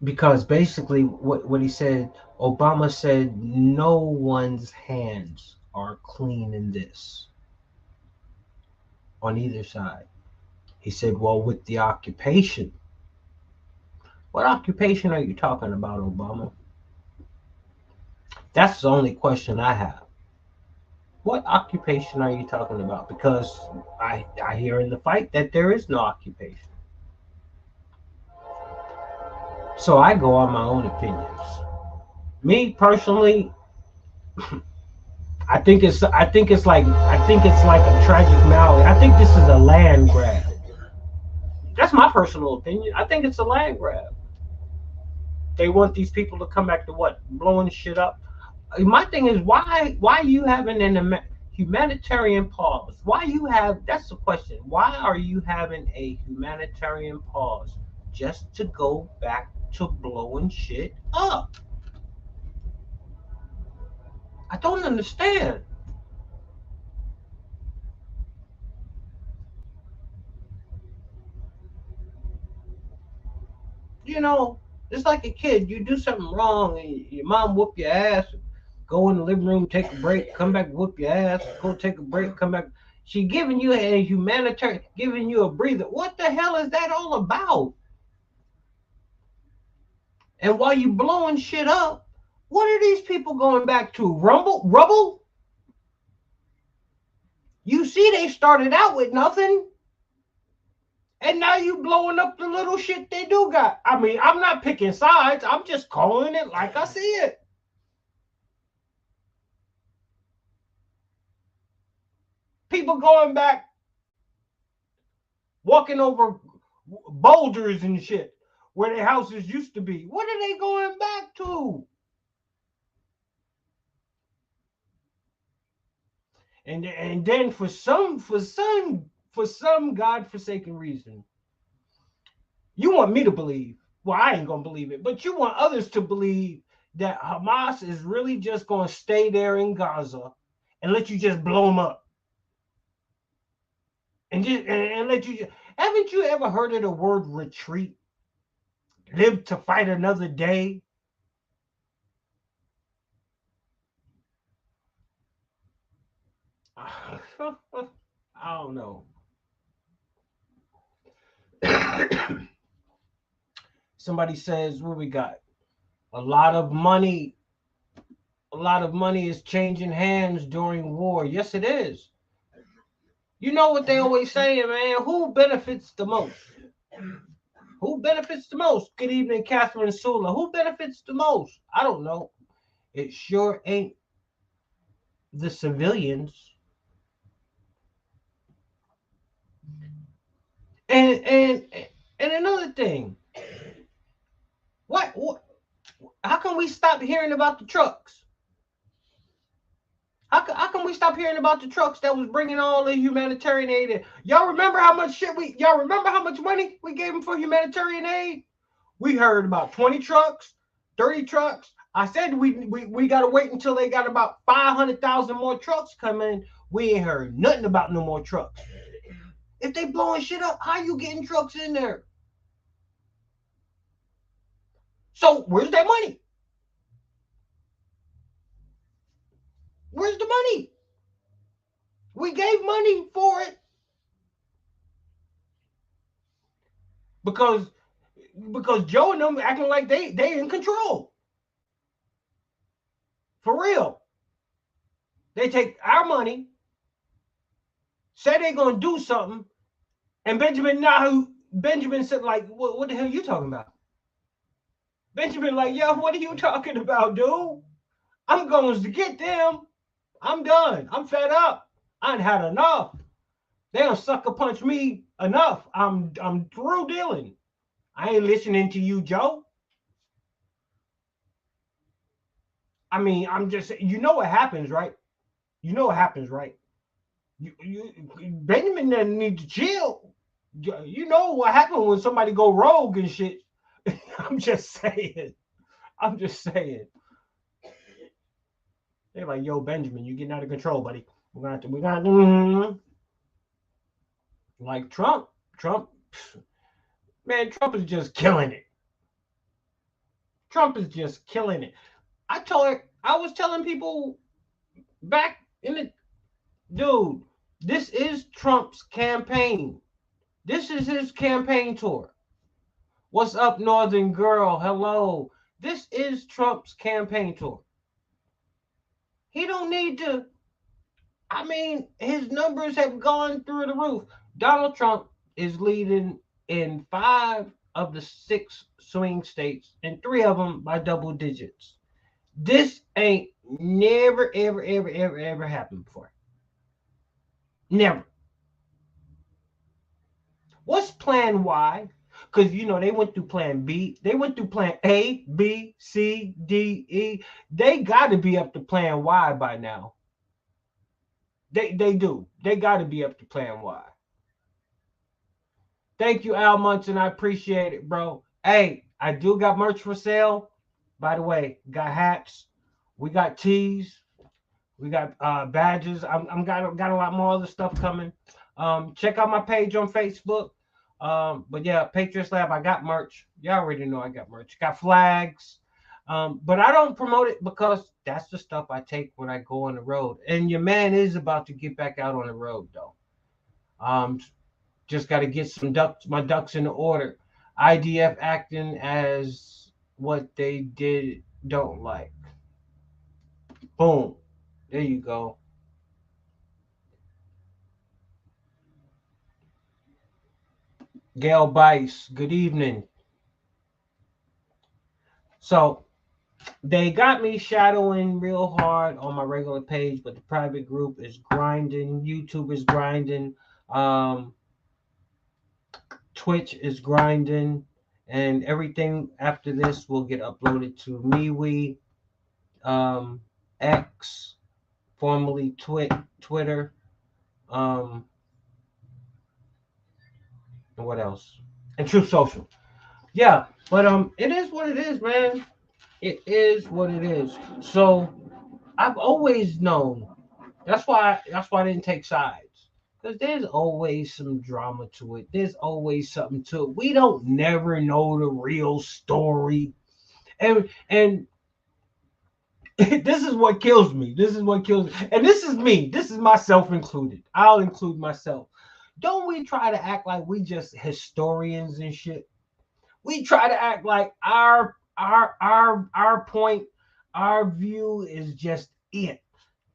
because basically what he said, Obama said, no one's hands are clean in this on either side. He said, well, with the occupation, what occupation are you talking about, Obama? That's the only question I have. What occupation are you talking about? Because I hear in the fight that there is no occupation. So I go on my own opinions. Me personally, I think it's like a tragic Maui. I think this is a land grab. That's my personal opinion. I think it's a land grab. They want these people to come back to what? Blowing shit up. My thing is why you having an humanitarian pause? That's the question. Why are you having a humanitarian pause just to go back to blowing shit up? I don't understand. It's like a kid. You do something wrong and your mom whoop your ass. Go in the living room, take a break, come back, whoop your ass. Go take a break, come back. She giving you a humanitarian, giving you a breather. What the hell is that all about? And while you blowing shit up, what are these people going back to? Rubble? You see, they started out with nothing. And now you blowing up the little shit they do got. I mean, I'm not picking sides. I'm just calling it like I see it. People going back, walking over boulders and shit where their houses used to be. What are they going back to? And then for some godforsaken reason, you want me to believe. Well, I ain't gonna believe it, but you want others to believe that Hamas is really just gonna stay there in Gaza and let you just blow them up. And let you. Haven't you ever heard of the word retreat? Live to fight another day. I don't know. Somebody says, what we got? A lot of money is changing hands during war. Yes, it is. You know what they always say, man? Who benefits the most? Who benefits the most? Good evening, Catherine Sula. Who benefits the most? I don't know. It sure ain't the civilians. And another thing. What? How can we stop hearing about the trucks? How can we stop hearing about the trucks that was bringing all the humanitarian aid in? Y'all remember how much money we gave them for humanitarian aid? We heard about 20 trucks, 30 trucks. I said we got to wait until they got about 500,000 more trucks coming. We ain't heard nothing about no more trucks. If they blowing shit up, how you getting trucks in there? So where's that money? Where's the money? We gave money for it because Joe and them acting like they in control. For real. They take our money, say they're going to do something, And Benjamin said, like, what the hell are you talking about? Benjamin, like, yo, what are you talking about, dude? I'm going to get them. I'm done. I'm fed up. I had enough. They don't sucker punch me enough. I'm through dealing. I ain't listening to you, Joe. I mean, I'm just, you know what happens, right? You know what happens, right? Benjamin doesn't need to chill. You know what happened when somebody go rogue and shit. I'm just saying. I'm just saying. They're like, yo, Benjamin, you getting out of control, buddy. We got like Trump, man, Trump is just killing it. Trump is just killing it. I was telling people back in the, dude, this is Trump's campaign. This is his campaign tour. What's up, Northern Girl? Hello. This is Trump's campaign tour. He don't need to, I mean, his numbers have gone through the roof. Donald Trump is leading in 5 of the 6 swing states, and 3 of them by double digits. This ain't never, ever happened before. Never. What's plan Y? Because, you know, they went through plan B. They went through plan A, B, C, D, E. They got to be up to plan Y by now. They do. They got to be up to plan Y. Thank you, Al Munson. I appreciate it, bro. Hey, I do got merch for sale. By the way, got hats. We got tees. We got badges. I'm got a lot more other stuff coming. Check out my page on Facebook. But yeah, Patriots Lab, I got merch. Y'all already know I got merch. Got flags. But I don't promote it because that's the stuff I take when I go on the road. And your man is about to get back out on the road, though. Just got to get my ducks in order. IDF acting as what they don't like. Boom. There you go. Gail Bice, good evening. So they got me shadowing real hard on my regular page, but the private group is grinding. YouTube is grinding. Twitch is grinding. And everything after this will get uploaded to MeWe, X, formerly Twitter. And what else? And Truth Social. Yeah, but it is what it is, man. It is what it is. So I've always known. That's why I didn't take sides. Because there's always some drama to it. There's always something to it. We don't never know the real story. And this is what kills me. This is what kills me. And this is me. This is myself included. I'll include myself. Don't we try to act like we just historians and shit? We try to act like our point, our view is just it.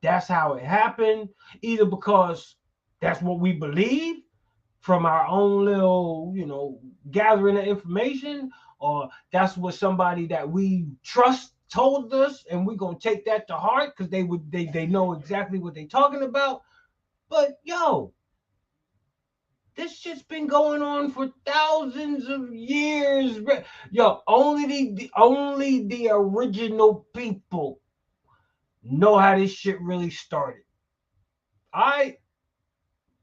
That's how it happened. Either because that's what we believe from our own little, gathering of information, or that's what somebody that we trust told us, and we're gonna take that to heart because they know exactly what they're talking about. But this shit's been going on for thousands of years. Only the original people know how this shit really started.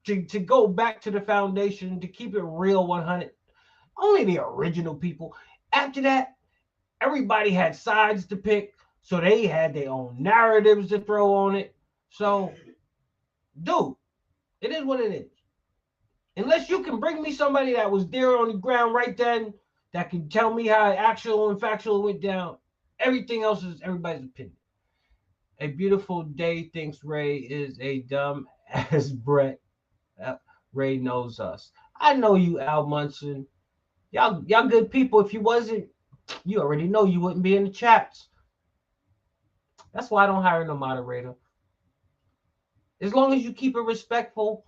To go back to the foundation, to keep it real 100, only the original people. After that, everybody had sides to pick, so they had their own narratives to throw on it. So, dude, it is what it is. Unless you can bring me somebody that was there on the ground right then, that can tell me how actual and factual went down, everything else is everybody's opinion. A beautiful day thinks Ray is a dumb ass Brett. Ray knows us. I know you, Al Munson. Y'all good people. If you wasn't, you already know you wouldn't be in the chats. That's why I don't hire no moderator. As long as you keep it respectful,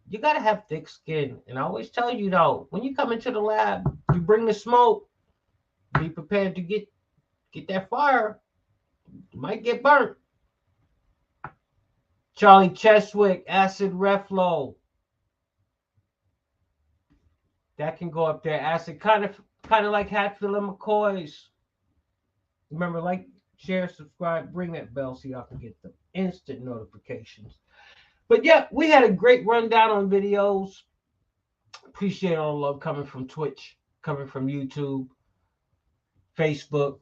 you gotta have thick skin. And I always tell you though, when you come into the lab, you bring the smoke. Be prepared to get that fire. You might get burnt. Charlie Cheswick, acid reflow. That can go up there. Acid, kind of like Hatfield and McCoy's. Remember, like, share, subscribe, ring that bell so y'all can get the instant notifications. But yeah, we had a great rundown on videos. Appreciate all the love coming from Twitch, coming from YouTube, Facebook,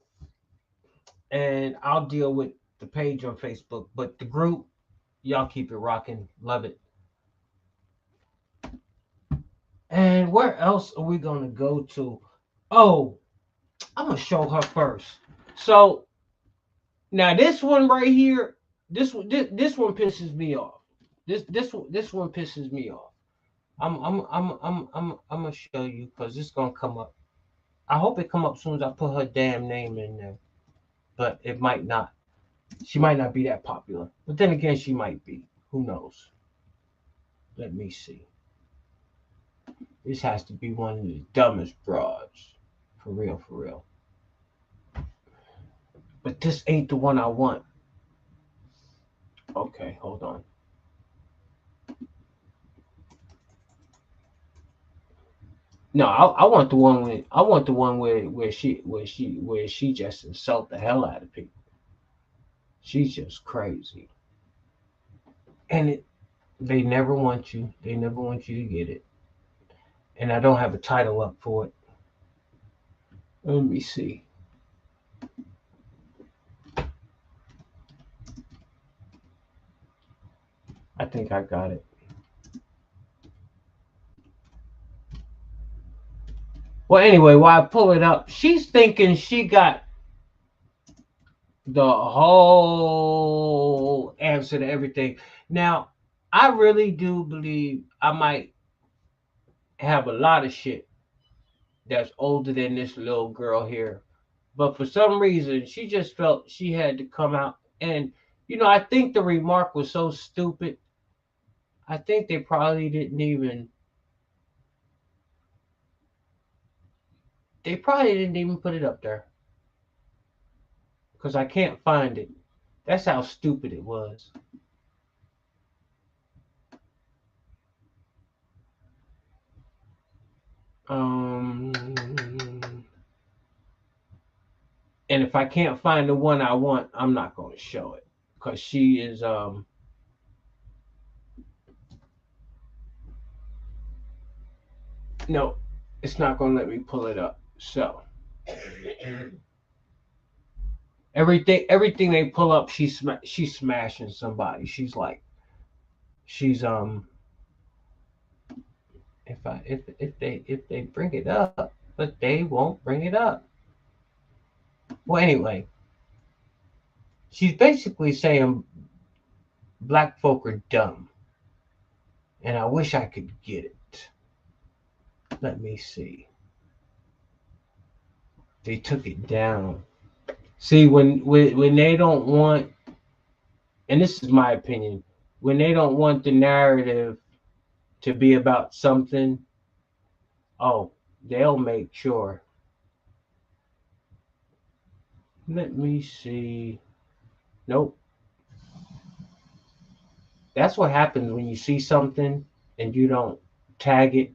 and I'll deal with the page on Facebook. But the group, y'all keep it rocking. Love it. And where else are we going to go to? Oh, I'm going to show her first. So now this one right here, this one pisses me off. This one pisses me off. I'm gonna show you because it's gonna come up. I hope it come up soon as I put her damn name in there, but it might not. She might not be that popular, but then again, she might be. Who knows? Let me see. This has to be one of the dumbest broads, for real, for real. But this ain't the one I want. Okay, hold on. No, I want the one where she just insult the hell out of people. She's just crazy. And they never want you. They never want you to get it. And I don't have a title up for it. Let me see. I think I got it. Well, anyway, while I pull it up, she's thinking she got the whole answer to everything. Now, I really do believe I might have a lot of shit that's older than this little girl here. But for some reason, she just felt she had to come out. And, I think the remark was so stupid. I think they probably didn't even put it up there. Because I can't find it. That's how stupid it was. And if I can't find the one I want, I'm not going to show it. Because she is, no, it's not going to let me pull it up. So, everything they pull up, she's smashing somebody. She's if they bring it up, but they won't bring it up. Well, anyway, she's basically saying black folk are dumb, and I wish I could get it. Let me see. They took it down. See, when they don't want, and this is my opinion, when they don't want the narrative to be about something, they'll make sure. Let me see. Nope. That's what happens when you see something and you don't tag it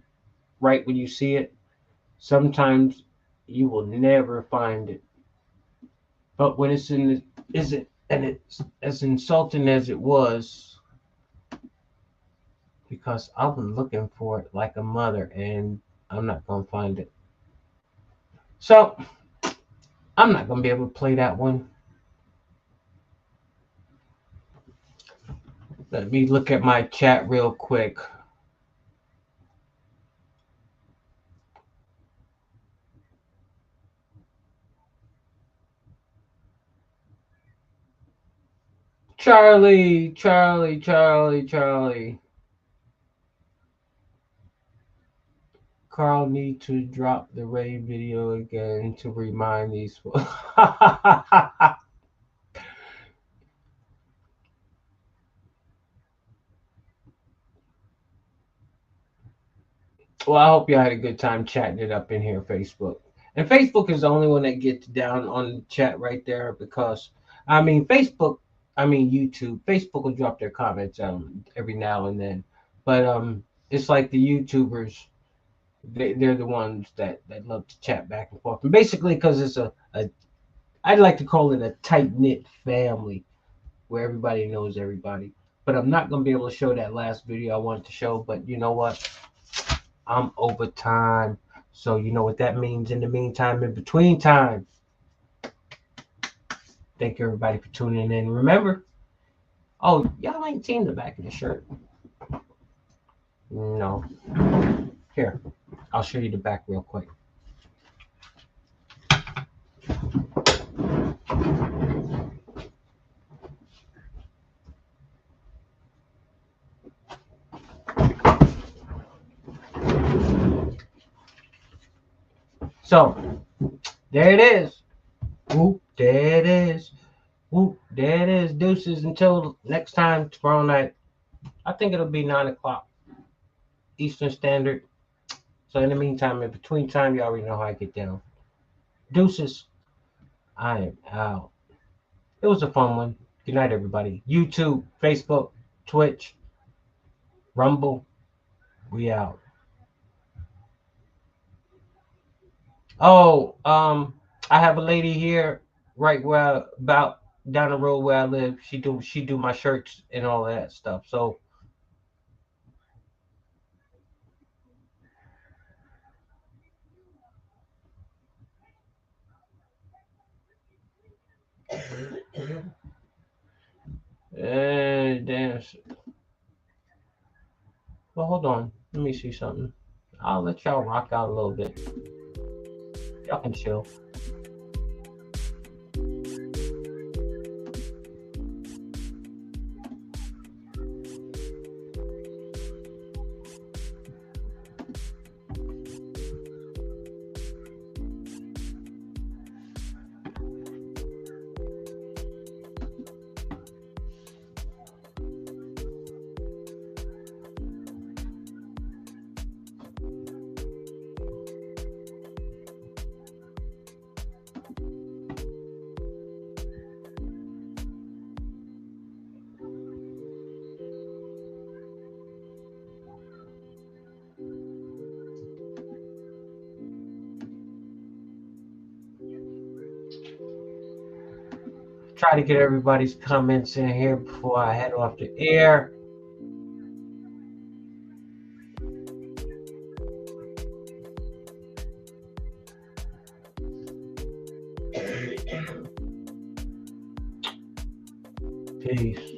right when you see it. Sometimes you will never find it. But when it's and it's as insulting as it was, because I was looking for it like a mother and I'm not gonna find it. So I'm not gonna be able to play that one. Let me look at my chat real quick. Charlie. Carl need to drop the Ray video again to remind these. Well, I hope you had a good time chatting it up in here, Facebook. And Facebook is the only one that gets down on the chat right there because, YouTube. Facebook will drop their comments every now and then, but it's like the YouTubers. They're the ones that love to chat back and forth. And basically, because it's I'd like to call it a tight knit family where everybody knows everybody. But I'm not gonna be able to show that last video I wanted to show. But you know what? I'm over time. So you know what that means. In the meantime, in between time, thank everybody for tuning in. Remember, oh, y'all ain't seen the back of the shirt. No. Here, I'll show you the back real quick. So, there it is. Whoop, there it is. Whoop, there it is. Deuces until next time, tomorrow night. I think it'll be 9 o'clock Eastern Standard. So in the meantime, in between time, you already know how I get down. Deuces. I am out. It was a fun one. Good night, everybody. YouTube, Facebook, Twitch, Rumble. We out. Oh, I have a lady here right where about down the road where I live. She do my shirts and all that stuff. So damn. Well, hold on. Let me see something. I'll let y'all rock out a little bit. Y'all can chill. Try to get everybody's comments in here before I head off the air. Peace.